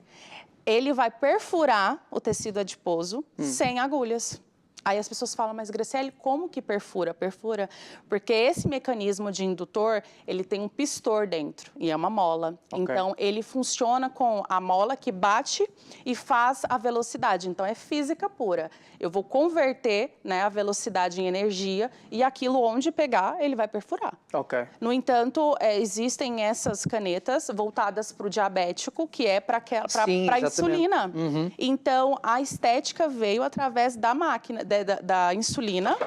Ele vai perfurar o tecido adiposo sem agulhas. Aí as pessoas falam, mas Graciele, como que perfura? Perfura porque esse mecanismo de indutor, ele tem um pistor dentro e é uma mola. Ok. Então, ele funciona com a mola que bate e faz a velocidade. Então, é física pura. Eu vou converter, né, a velocidade em energia e aquilo onde pegar, ele vai perfurar. Ok. No entanto, existem essas canetas voltadas para o diabético, que é para Sim, a exatamente. insulina. Então, a estética veio através da máquina, da insulina,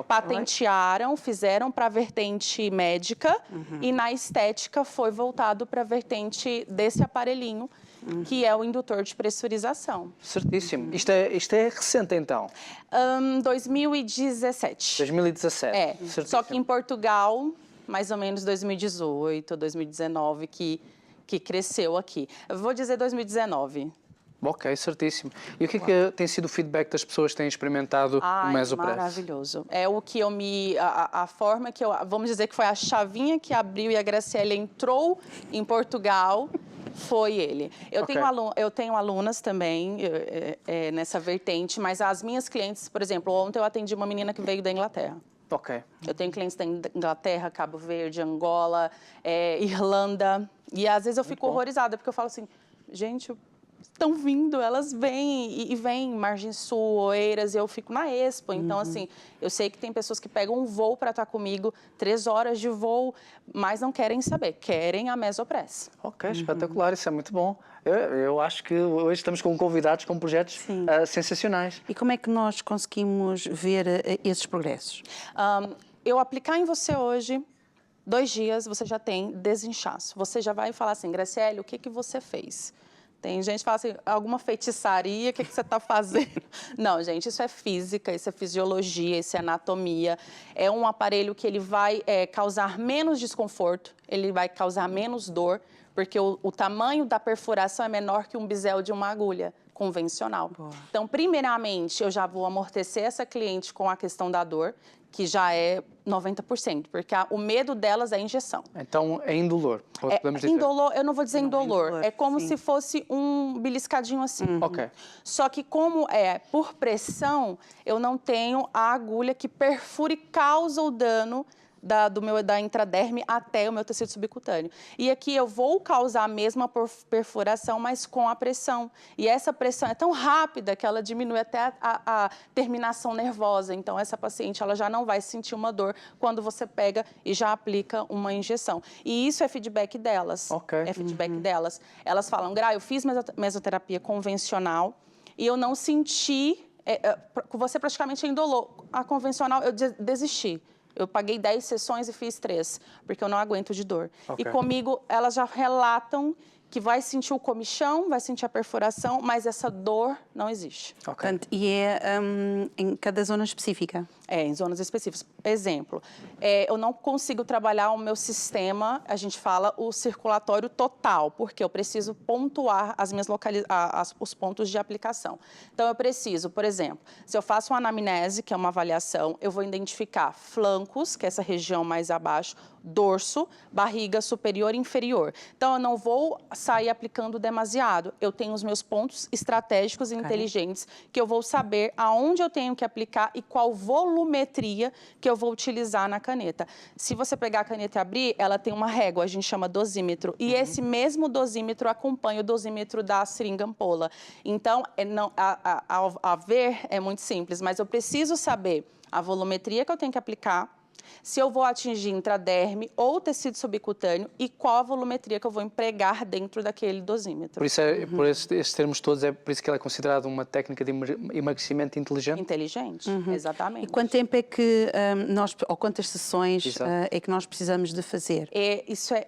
patentearam, fizeram para a vertente médica e na estética foi voltado para a vertente desse aparelhinho, que é o indutor de pressurização. Certíssimo. Isto é recente, então? 2017. 2017. Só que Certíssimo. em Portugal, mais ou menos 2018, 2019, que cresceu aqui. Eu vou dizer 2019. Ok, certíssimo. E o que é que tem sido o feedback das pessoas que têm experimentado o Mesopress? Maravilhoso. É o que eu me... A forma que eu... Vamos dizer que foi a chavinha que abriu e a Graciele entrou em Portugal, foi ele. Eu tenho alunas também nessa vertente, mas as minhas clientes, por exemplo, ontem eu atendi uma menina que veio da Inglaterra. Ok. Eu tenho clientes da Inglaterra, Cabo Verde, Angola, Irlanda. E às vezes eu fico horrorizada, porque eu falo assim, gente, estão vindo, elas vêm, e vêm Margem Sul, Oeiras, e eu fico na Expo. Então, assim, eu sei que tem pessoas que pegam um voo para estar comigo, 3 horas de voo, mas não querem saber, querem a Mesopress. Ok, espetacular, isso é muito bom. Eu acho que hoje estamos com convidados com projetos sensacionais. E como é que nós conseguimos ver esses progressos? Eu aplicar em você hoje, 2 dias, você já tem desinchaço. Você já vai falar assim, Graciele, o que você fez? Tem gente que fala assim, alguma feitiçaria, o que você está fazendo? Não, gente, isso é física, isso é fisiologia, isso é anatomia. É um aparelho que ele vai causar menos desconforto, ele vai causar menos dor, porque o tamanho da perfuração é menor que um bisel de uma agulha convencional. Boa. Então, primeiramente, eu já vou amortecer essa cliente com a questão da dor, que já é 90%, porque o medo delas é a injeção. Então, é indolor, podemos dizer. Indolor, eu não vou dizer indolor, é como se fosse um beliscadinho assim. Ok. Só que como é por pressão, eu não tenho a agulha que perfura e causa o dano da intraderme até o meu tecido subcutâneo. E aqui eu vou causar a mesma perfuração, mas com a pressão. E essa pressão é tão rápida que ela diminui até a terminação nervosa. Então, essa paciente ela já não vai sentir uma dor quando você pega e já aplica uma injeção. E isso é feedback delas. Ok. É feedback delas. Elas falam, Gra, eu fiz mesoterapia convencional e eu não senti... você praticamente é indolor. A convencional, eu desisti. Eu paguei 10 sessões e fiz 3, porque eu não aguento de dor. Okay. E comigo, elas já relatam que vai sentir o comichão, vai sentir a perfuração, mas essa dor não existe. Okay. Portanto, e é em cada zona específica? Em zonas específicas. Exemplo, eu não consigo trabalhar o meu sistema, a gente fala o circulatório total, porque eu preciso pontuar as minhas os pontos de aplicação. Então, eu preciso, por exemplo, se eu faço uma anamnese, que é uma avaliação, eu vou identificar flancos, que é essa região mais abaixo, dorso, barriga superior e inferior. Então, eu não vou sair aplicando demasiado. Eu tenho os meus pontos estratégicos e inteligentes que eu vou saber aonde eu tenho que aplicar e qual volumetria que eu vou utilizar na caneta. Se você pegar a caneta e abrir, ela tem uma régua, a gente chama dosímetro. E esse mesmo dosímetro acompanha o dosímetro da seringa ampola. Então, a ver é muito simples, mas eu preciso saber a volumetria que eu tenho que aplicar, se eu vou atingir intraderme ou tecido subcutâneo e qual a volumetria que eu vou empregar dentro daquele dosímetro. Por isso, por esses termos todos, é por isso que ela é considerada uma técnica de emagrecimento inteligente? Inteligente, exatamente. E quanto tempo é que ou quantas sessões é que nós precisamos de fazer? Isso é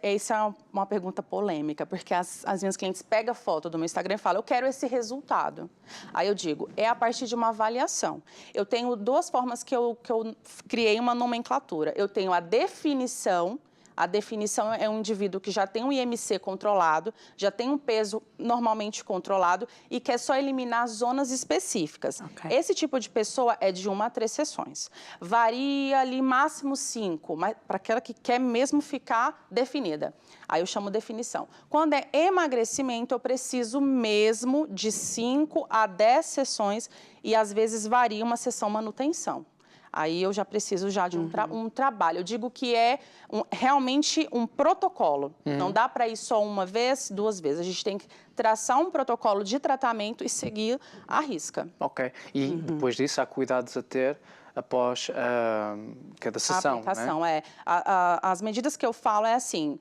uma pergunta polêmica, porque as minhas clientes pegam a foto do meu Instagram e falam, eu quero esse resultado. Aí eu digo, é a partir de uma avaliação. Eu tenho duas formas que eu criei uma nomenclatura. Eu tenho a definição. A definição é um indivíduo que já tem um IMC controlado, já tem um peso normalmente controlado e quer só eliminar zonas específicas. Okay. Esse tipo de pessoa é de 1 a 3 sessões. Varia ali máximo 5, mas para aquela que quer mesmo ficar definida. Aí eu chamo definição. Quando é emagrecimento, eu preciso mesmo de 5 a 10 sessões e às vezes varia uma sessão manutenção. Aí eu já preciso de um trabalho. Eu digo que é realmente um protocolo. Não dá para ir só uma vez, 2 vezes. A gente tem que traçar um protocolo de tratamento e seguir à risca. Ok. E depois disso há cuidados a ter após cada sessão, a aplicação, né? As medidas que eu falo é assim,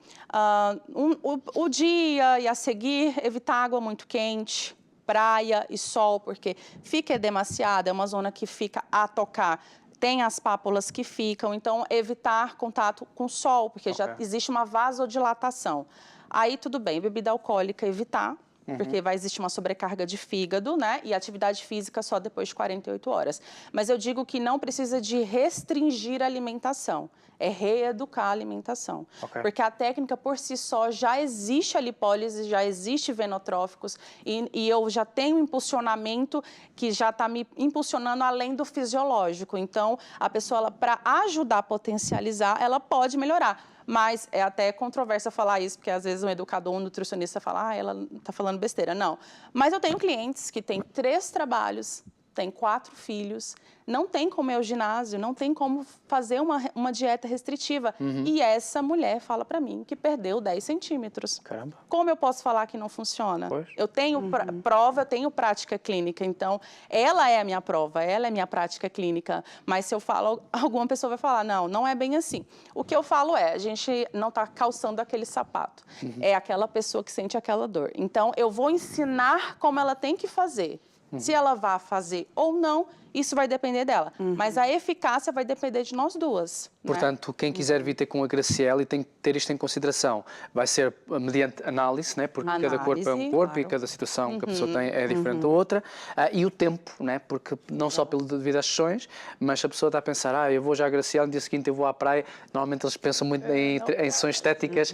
o dia e a seguir, evitar água muito quente, praia e sol, porque fica edemaciada, é uma zona que fica a tocar. Tem as pápulas que ficam, então evitar contato com o sol, porque já existe uma vasodilatação. Aí tudo bem, bebida alcoólica evitar, porque vai existir uma sobrecarga de fígado, né? E atividade física só depois de 48 horas. Mas eu digo que não precisa de restringir a alimentação, é reeducar a alimentação. Porque a técnica por si só já existe a lipólise, já existe venotróficos e eu já tenho impulsionamento que já está me impulsionando além do fisiológico. Então, a pessoa, para ajudar a potencializar, ela pode melhorar. Mas é até controverso falar isso, porque às vezes um educador, um nutricionista fala, ela está falando besteira. Não. Mas eu tenho clientes que têm 3 trabalhos, têm 4 filhos, não tem como ir ao ginásio, não tem como fazer uma dieta restritiva. E essa mulher fala para mim que perdeu 10 centímetros. Caramba. Como eu posso falar que não funciona? Pois. Eu tenho prova, eu tenho prática clínica, então ela é a minha prova, ela é a minha prática clínica. Mas se eu falo, alguma pessoa vai falar, não é bem assim. O que eu falo é, a gente não está calçando aquele sapato. É aquela pessoa que sente aquela dor. Então, eu vou ensinar como ela tem que fazer. Se ela vai fazer ou não, isso vai depender dela. Mas a eficácia vai depender de nós duas. Portanto, quem quiser vir ter com a Graciela e tem que ter isto em consideração, vai ser mediante análise, né? Porque cada corpo é um corpo e cada situação que a pessoa tem é diferente da outra. E o tempo, né? Porque não só devido às sessões, mas se a pessoa está a pensar, eu vou já à Graciela, no dia seguinte eu vou à praia, normalmente eles pensam muito em sessões estéticas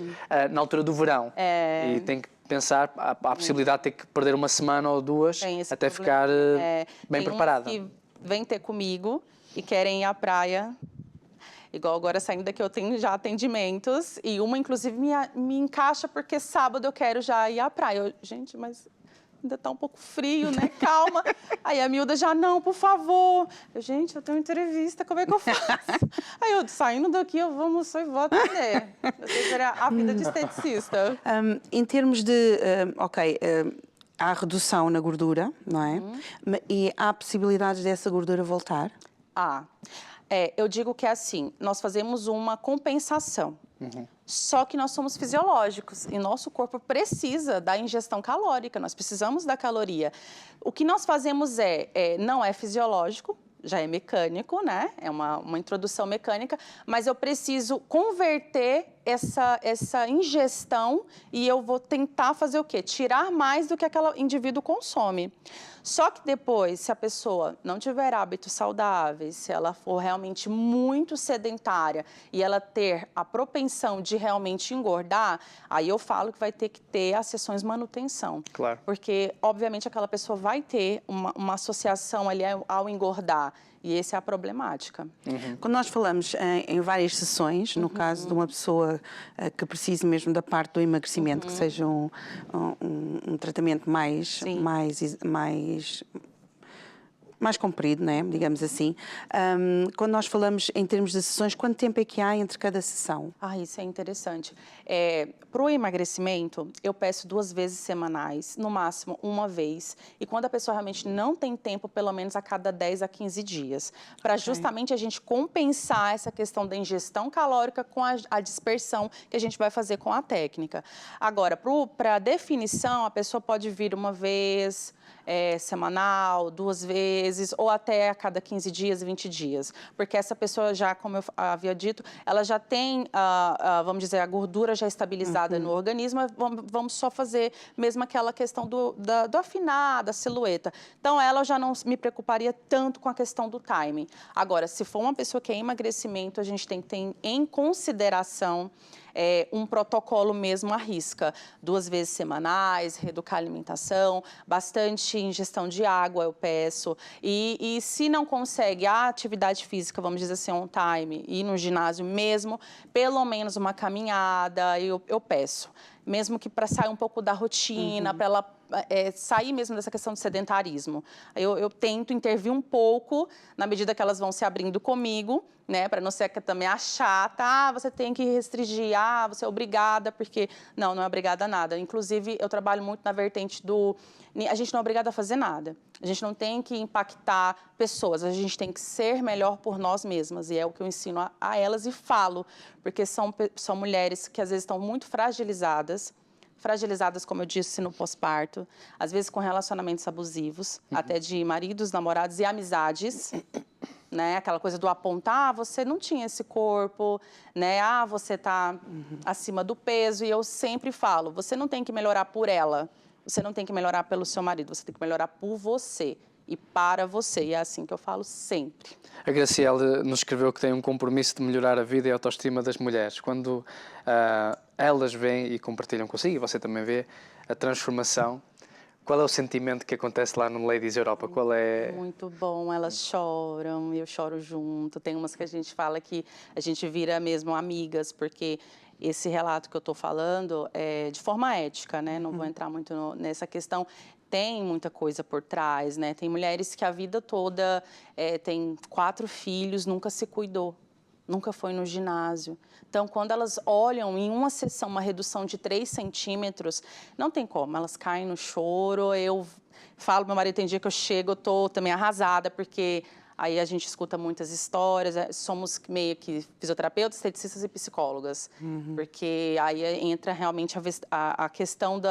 na altura do verão. E tem que pensar a possibilidade de ter que perder uma semana ou 2 até ficar bem preparada. Que vêm ter comigo e querem ir à praia. Igual agora saindo daqui eu tenho já atendimentos e uma inclusive me encaixa porque sábado eu quero já ir à praia. Gente, mas ainda tá um pouco frio, né? Calma. Aí a Milda já, não, por favor. Gente, eu tenho entrevista, como é que eu faço? Aí eu, saindo daqui, eu vou almoçar e vou atender. Você seria a vida de esteticista. Em termos de, há redução na gordura, não é? E há possibilidades dessa gordura voltar? Eu digo que é assim, nós fazemos uma compensação. Só que nós somos fisiológicos e nosso corpo precisa da ingestão calórica, nós precisamos da caloria. O que nós fazemos não é fisiológico, já é mecânico, né? É uma introdução mecânica, mas eu preciso converter essa ingestão e eu vou tentar fazer o quê? Tirar mais do que aquele indivíduo consome. Só que depois, se a pessoa não tiver hábitos saudáveis, se ela for realmente muito sedentária e ela ter a propensão de realmente engordar, aí eu falo que vai ter que ter as sessões manutenção. Claro. Porque, obviamente, aquela pessoa vai ter uma associação ali ao engordar. E essa é a problemática. Quando nós falamos em várias sessões, no caso de uma pessoa que precise mesmo da parte do emagrecimento, que seja um tratamento mais comprido, né? Digamos assim. Quando nós falamos em termos de sessões, quanto tempo é que há entre cada sessão? Isso é interessante. Para o emagrecimento, eu peço 2 vezes semanais, no máximo 1 vez. E quando a pessoa realmente não tem tempo, pelo menos a cada 10 a 15 dias. Para justamente a gente compensar essa questão da ingestão calórica com a dispersão que a gente vai fazer com a técnica. Agora, para a definição, a pessoa pode vir 1 vez... semanal, 2 vezes, ou até a cada 15 dias, 20 dias. Porque essa pessoa já, como eu havia dito, ela já tem, vamos dizer, a gordura já estabilizada no organismo, vamos só fazer mesmo aquela questão do afinar, da silhueta. Então, ela já não me preocuparia tanto com a questão do timing. Agora, se for uma pessoa que é emagrecimento, a gente tem que ter em consideração um protocolo mesmo à risca. 2 vezes semanais, reeducar a alimentação, bastante ingestão de água eu peço. E se não consegue a atividade física, vamos dizer assim, on time, ir no ginásio mesmo, pelo menos uma caminhada eu peço. Mesmo que para sair um pouco da rotina, para ela sair mesmo dessa questão de sedentarismo. Eu tento intervir um pouco na medida que elas vão se abrindo comigo, né, para não ser também a chata, você tem que restringir, você é obrigada, porque não é obrigada a nada. Inclusive, eu trabalho muito na vertente a gente não é obrigada a fazer nada. A gente não tem que impactar pessoas, a gente tem que ser melhor por nós mesmas, e é o que eu ensino a elas e falo, porque são mulheres que às vezes estão muito fragilizadas, como eu disse, no pós-parto, às vezes com relacionamentos abusivos, até de maridos, namorados e amizades, né? Aquela coisa do apontar, você não tinha esse corpo, né? Você está acima do peso, e eu sempre falo, você não tem que melhorar por ela, você não tem que melhorar pelo seu marido, você tem que melhorar por você e para você, e é assim que eu falo sempre. A Graciele nos escreveu que tem um compromisso de melhorar a vida e a autoestima das mulheres. Quando elas vêm e compartilham consigo, e você também vê a transformação, qual é o sentimento que acontece lá no Ladies Europa? Qual é? Muito bom, elas choram, eu choro junto. Tem umas que a gente fala que a gente vira mesmo amigas, porque esse relato que eu estou falando é de forma ética, né? Não vou entrar muito nessa questão. Tem muita coisa por trás, né? Tem mulheres que a vida toda tem 4 filhos, nunca se cuidou, nunca foi no ginásio. Então, quando elas olham em uma sessão uma redução de 3 centímetros, não tem como, elas caem no choro. Eu falo, meu marido, tem dia que eu chego, eu estou também arrasada, porque aí a gente escuta muitas histórias, somos meio que fisioterapeutas, esteticistas e psicólogas, porque aí entra realmente a questão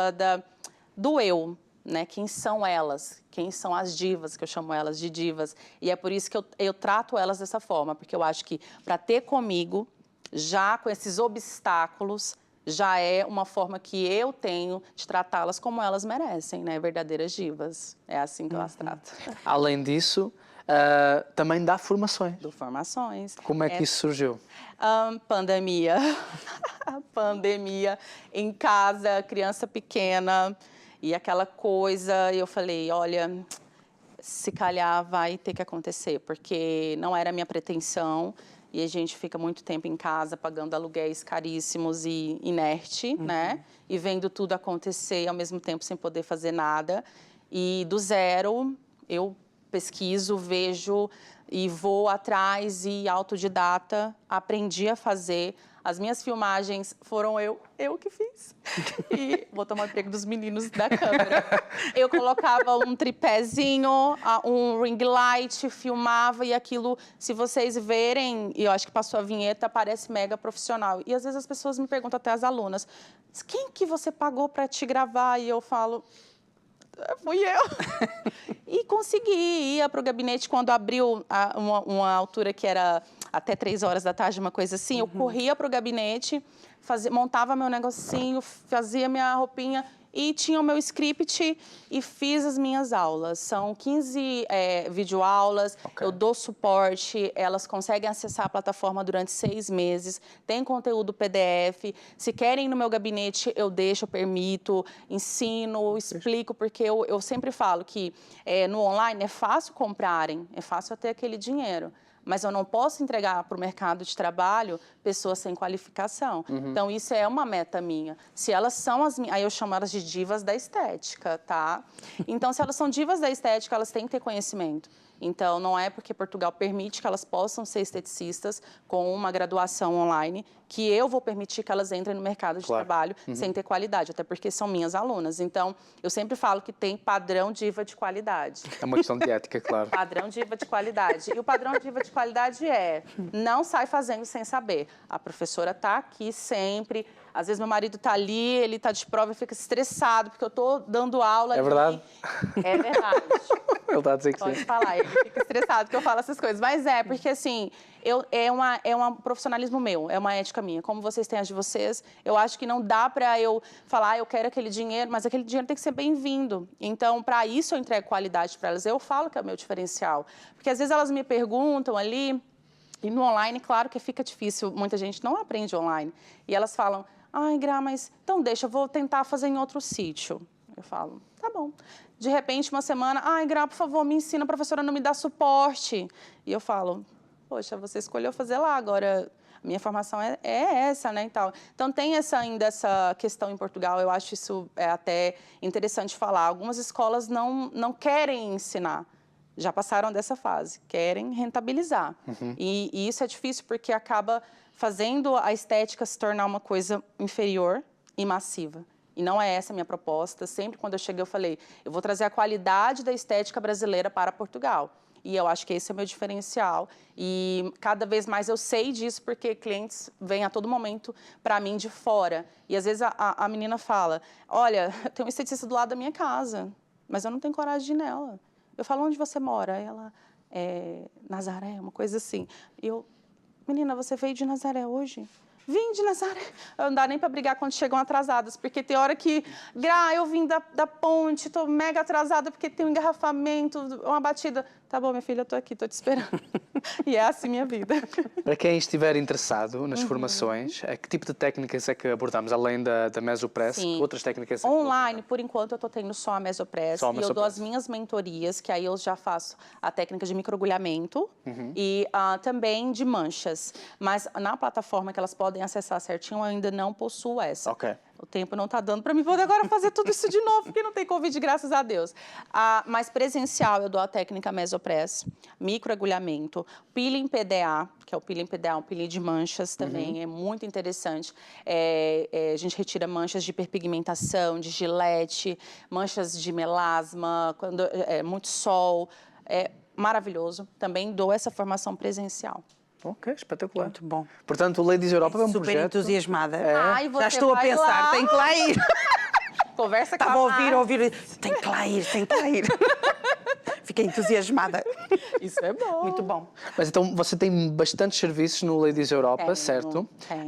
do eu, né? Quem são elas? Quem são as divas, que eu chamo elas de divas? E é por isso que eu trato elas dessa forma, porque eu acho que para ter comigo, já com esses obstáculos, já é uma forma que eu tenho de tratá-las como elas merecem, né? Verdadeiras divas. É assim que eu as trato. Além disso, também dá formações. Do formações. Como é que isso surgiu? Pandemia. Pandemia em casa, criança pequena. E aquela coisa, eu falei, olha, se calhar vai ter que acontecer, porque não era a minha pretensão, e a gente fica muito tempo em casa pagando aluguéis caríssimos e inerte, né? E vendo tudo acontecer ao mesmo tempo sem poder fazer nada. E do zero, eu pesquiso, vejo e vou atrás e autodidata, aprendi a fazer. As minhas filmagens foram eu que fiz. E vou tomar o emprego dos meninos da câmera. Eu colocava um tripézinho, um ring light, filmava, e aquilo, se vocês verem, e eu acho que passou a vinheta, parece mega profissional. E às vezes as pessoas me perguntam, até as alunas, quem que você pagou para te gravar? E eu falo, fui eu. E consegui ir para o gabinete quando abriu uma altura que era até 3 horas da tarde, uma coisa assim. Eu corria para o gabinete, montava meu negocinho, fazia minha roupinha e tinha o meu script e fiz as minhas aulas. São 15 videoaulas, eu dou suporte, elas conseguem acessar a plataforma durante 6 meses, tem conteúdo PDF. Se querem ir no meu gabinete, eu deixo, eu permito, ensino, explico, porque eu sempre falo que no online é fácil comprarem, é fácil ter aquele dinheiro. Mas eu não posso entregar para o mercado de trabalho pessoas sem qualificação. Então, isso é uma meta minha. Se elas são as minhas... Aí eu chamo elas de divas da estética, tá? Então, se elas são divas da estética, elas têm que ter conhecimento. Então, não é porque Portugal permite que elas possam ser esteticistas com uma graduação online que eu vou permitir que elas entrem no mercado de trabalho sem ter qualidade, até porque são minhas alunas. Então, eu sempre falo que tem padrão diva de qualidade. É uma questão de ética, claro. Padrão diva de qualidade. E o padrão diva de qualidade não sai fazendo sem saber. A professora está aqui sempre. Às vezes meu marido está ali, ele está de prova e fica estressado porque eu estou dando aula. É verdade? É verdade. Ele está a dizer que Pode sim. falar, ele fica estressado que eu falo essas coisas. Mas porque assim, é um profissionalismo meu, é uma ética minha. Como vocês têm as de vocês, eu acho que não dá para eu falar, eu quero aquele dinheiro, mas aquele dinheiro tem que ser bem-vindo. Então, para isso eu entrego qualidade para elas. Eu falo que é o meu diferencial. Porque às vezes elas me perguntam ali, e no online, claro que fica difícil, muita gente não aprende online. E elas falam, ai, Gra, mas então deixa, eu vou tentar fazer em outro sítio. Eu falo, tá bom. De repente, uma semana, ai, Gra, por favor, me ensina, a professora não me dá suporte. E eu falo, poxa, você escolheu fazer lá, agora a minha formação é essa, né, e tal. Então, tem ainda essa questão em Portugal, eu acho isso até interessante falar. Algumas escolas não querem ensinar, já passaram dessa fase, querem rentabilizar. E isso é difícil porque acaba fazendo a estética se tornar uma coisa inferior e massiva. E não é essa a minha proposta. Sempre quando eu cheguei, eu falei, eu vou trazer a qualidade da estética brasileira para Portugal. E eu acho que esse é o meu diferencial. E cada vez mais eu sei disso porque clientes vêm a todo momento para mim de fora. E às vezes a menina fala, olha, tem um esteticista do lado da minha casa, mas eu não tenho coragem de ir nela. Eu falo, onde você mora? Ela, Nazaré, uma coisa assim. E eu, menina, você veio de Nazaré hoje? Vim de Nazaré. Não dá nem para brigar quando chegam atrasadas, porque tem hora que, Gra, eu vim da ponte, estou mega atrasada porque tem um engarrafamento, uma batida. Tá bom, minha filha, eu estou aqui, estou te esperando. E é assim minha vida. Para quem estiver interessado nas formações, que tipo de técnicas é que abordamos, além da Mesopress? Sim. Que outras técnicas é que Online, por enquanto, eu estou tendo só a Mesopress. Só a E eu dou Mesopress. as minhas mentorias, que aí eu já faço a técnica de microagulhamento e também de manchas. Mas na plataforma que elas podem acessar certinho, eu ainda não possuo essa. Ok. O tempo não está dando para mim poder agora fazer tudo isso de novo, porque não tem Covid, graças a Deus. Mas presencial, eu dou a técnica Mesopress, microagulhamento, peeling PDA, que é o peeling PDA, um peeling de manchas também, é muito interessante. A gente retira manchas de hiperpigmentação, de gilete, manchas de melasma, quando muito sol, é maravilhoso. Também dou essa formação presencial. Ok, espetacular. Muito bom. Portanto, o Ladies Europa é um Super projeto... entusiasmada. Ai, Já você estou a vai pensar, lá. tem que lá ir. Conversa com Estava a Mari. ouvir. Tem que lá ir, tem que lá ir. Fiquei entusiasmada. Isso é bom. Muito bom. Mas então, você tem bastantes serviços no Ladies Europa, Tenho, certo? tenho.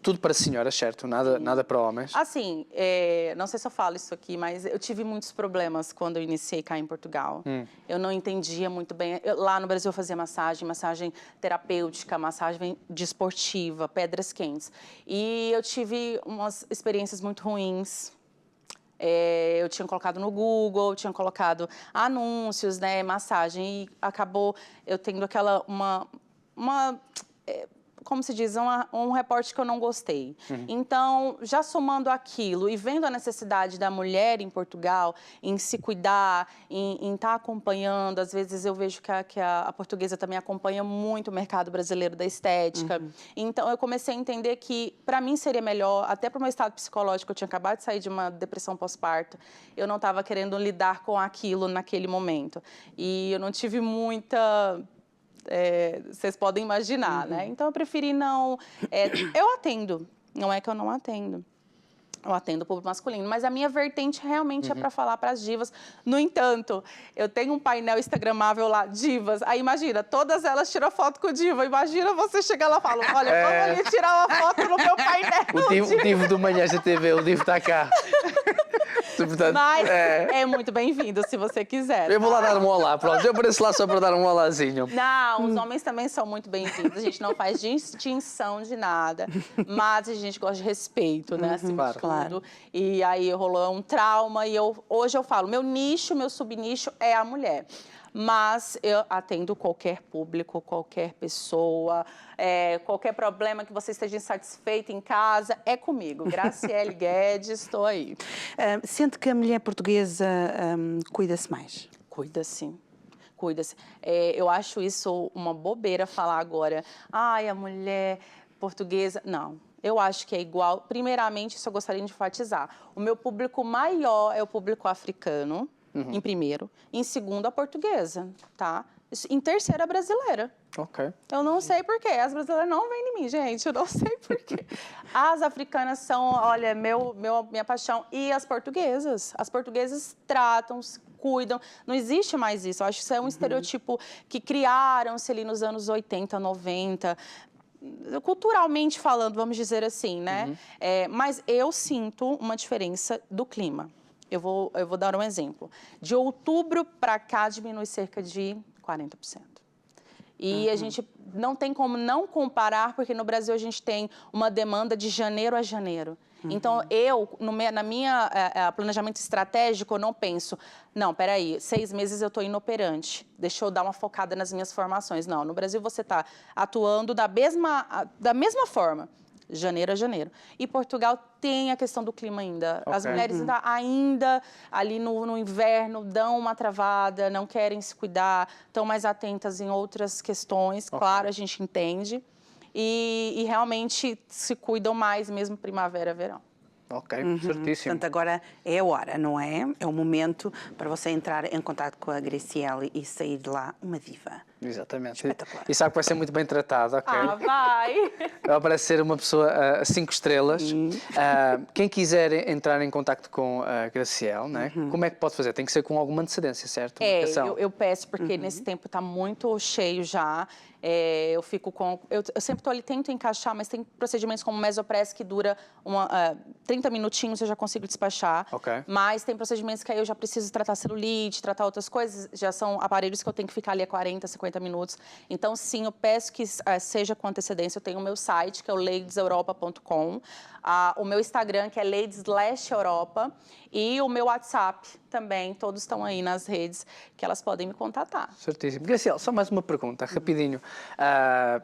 Tudo para senhoras, certo? Nada para homens? Assim, não sei se eu falo isso aqui, mas eu tive muitos problemas quando eu iniciei cá em Portugal. Eu não entendia muito bem. Lá no Brasil eu fazia massagem terapêutica, massagem desportiva, pedras quentes. E eu tive umas experiências muito ruins. Eu tinha colocado no Google, tinha colocado anúncios, né, massagem, e acabou eu tendo aquela como se diz, um reporte que eu não gostei. Então, já somando aquilo e vendo a necessidade da mulher em Portugal em se cuidar, em estar acompanhando, às vezes eu vejo que a portuguesa também acompanha muito o mercado brasileiro da estética. Então, eu comecei a entender que, para mim, seria melhor, até para o meu estado psicológico, eu tinha acabado de sair de uma depressão pós-parto, eu não estava querendo lidar com aquilo naquele momento. E eu não tive muita... vocês podem imaginar, né? Então, eu preferi não... eu atendo, não é que eu não atendo. Eu atendo o público masculino, mas a minha vertente realmente é para falar para as divas. No entanto, eu tenho um painel instagramável lá, divas. Aí imagina, todas elas tiram foto com o diva. Imagina você chegar lá e falar, olha, vamos ali tirar uma foto no meu painel. O divo do Manhãs da TV, o divo está cá. Portanto, Mas é muito bem-vindo, se você quiser. eu vou lá dar um olá, pronto. Eu apareço lá só para dar um olazinho. Não, os homens também são muito bem-vindos. A gente não faz distinção de nada, mas a gente gosta de respeito, né? Assim, claro. tudo. E aí rolou um trauma e hoje eu falo, meu nicho, meu subnicho é a mulher. Mas eu atendo qualquer público, qualquer pessoa, qualquer problema que você esteja insatisfeito em casa, é comigo. Graciele Guedes, estou aí. Sente que a mulher portuguesa cuida-se mais? Cuida sim. Cuida-se. Eu acho isso uma bobeira falar agora. Ai, a mulher portuguesa... Não. Eu acho que é igual. Primeiramente, isso eu gostaria de enfatizar. O meu público maior é o público africano, em primeiro. Em segundo, a portuguesa, tá? Em terceiro, a brasileira. Ok. Eu não sei por quê. As brasileiras não vêm em mim, gente. Eu não sei por quê. As africanas são, olha, minha paixão. E as portuguesas? As portuguesas tratam, cuidam. Não existe mais isso. Eu acho que isso é um estereotipo que criaram-se ali nos anos 80, 90... culturalmente falando, vamos dizer assim, né? Mas eu sinto uma diferença do clima. Eu vou dar um exemplo. De outubro para cá, diminui cerca de 40%. E a gente não tem como não comparar, porque no Brasil a gente tem uma demanda de janeiro a janeiro. Então, na minha planejamento estratégico, eu não penso, não, peraí, 6 meses eu estou inoperante, deixa eu dar uma focada nas minhas formações. Não, no Brasil você está atuando da mesma forma, janeiro a janeiro. E Portugal tem a questão do clima ainda. Ok. As mulheres ainda ali no inverno dão uma travada, não querem se cuidar, estão mais atentas em outras questões, claro, a gente entende. E realmente se cuidam mais, mesmo primavera, verão. Ok, certíssimo. Portanto, agora é a hora, não é? É o momento para você entrar em contato com a Graciele e sair de lá uma diva. Exatamente. Espetacular. E sabe que vai ser muito bem tratada, ok? Ah, vai! Ela parece ser uma pessoa 5 estrelas. Quem quiser entrar em contacto com a Graciele, né? Como é que pode fazer? Tem que ser com alguma antecedência, certo? Marcação. Eu peço, porque nesse tempo está muito cheio já. Eu fico com... Eu sempre estou ali, tento encaixar, mas tem procedimentos como mesopress que dura 30 minutinhos, eu já consigo despachar. Ok. Mas tem procedimentos que aí eu já preciso tratar celulite, tratar outras coisas. Já são aparelhos que eu tenho que ficar ali a 40, 50 minutos. Então, sim, eu peço que seja com antecedência. Eu tenho o meu site, que é o ladeseuropa.com. O meu Instagram, que é ladies_europa. E o meu WhatsApp também. Todos estão aí nas redes, que elas podem me contatar. Certíssimo. Graciele, só mais uma pergunta, rapidinho.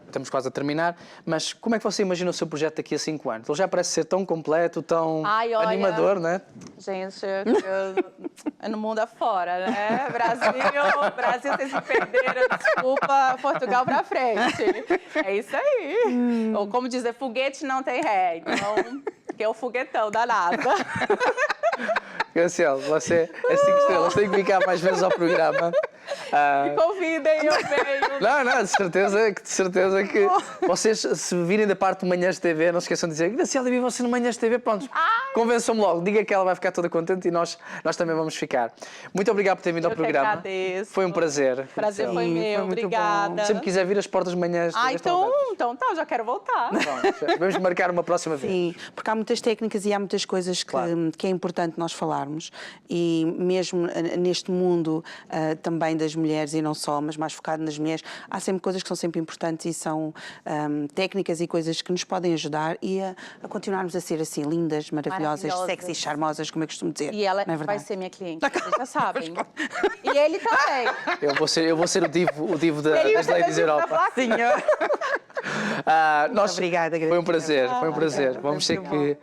Estamos quase a terminar, mas como é que você imagina o seu projeto daqui a 5 anos? Ele já parece ser tão completo, tão Ai, olha, animador, né? Gente, é no mundo afora, né? Brasil, vocês se perderam, desculpa, Portugal pra frente. É isso aí. Ou como dizer, foguete não tem ré, então, que é o foguetão danado. Graciele, você é 5 estrelas, tem que ficar mais vezes ao programa. Me convidem, eu venho. Não, de certeza que vocês, se virem da parte do Manhãs TV, não se esqueçam de dizer, Graciele, vi você no Manhãs TV, pronto, convençam-me logo, diga que ela vai ficar toda contente e nós também vamos ficar. Muito obrigado por ter vindo ao programa. Eu que agradeço. Foi um prazer. Prazer foi meu, foi muito obrigada. bom. Se me quiser vir, as portas de Manhãs TV estão abertas. Então tá, já quero voltar. Pronto, vamos marcar uma próxima vez. Sim, porque há muitas técnicas e há muitas coisas que é importante nós falarmos. E mesmo neste mundo também das mulheres, e não só, mas mais focado nas mulheres, há sempre coisas que são sempre importantes e são técnicas e coisas que nos podem ajudar e a continuarmos a ser assim lindas, maravilhosas, sexy, charmosas, como eu costumo dizer. E ela não é vai verdade? ser minha cliente, vocês já sabem. E ele também. Eu vou ser o divo das Ladies Europa. Sim, obrigada, Foi um prazer, foi um prazer. Vamos ter que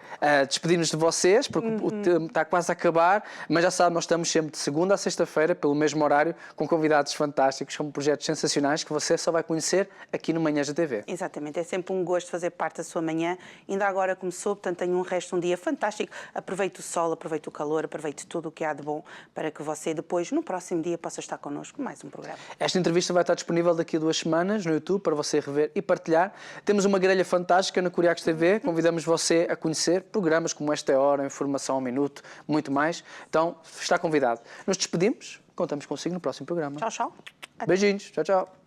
despedir-nos de vocês, porque o tempo está quase a acabar, mas já sabe, nós estamos sempre de segunda a sexta-feira, pelo mesmo horário, com convidados fantásticos, com projetos sensacionais que você só vai conhecer aqui no Manhãs da TV. Exatamente, é sempre um gosto fazer parte da sua manhã. Ainda agora começou, portanto tenho um dia fantástico. Aproveite o sol, aproveite o calor, aproveite tudo o que há de bom para que você depois, no próximo dia, possa estar connosco mais um programa. Esta entrevista vai estar disponível daqui a 2 semanas no YouTube para você rever e partilhar partilhar. Temos uma grelha fantástica na Curiacos TV, convidamos você a conhecer programas como Esta é a Hora, Informação ao Minuto, muito mais. Então, está convidado. Nos despedimos, contamos consigo no próximo programa. Tchau, tchau. Beijinhos, tchau, tchau.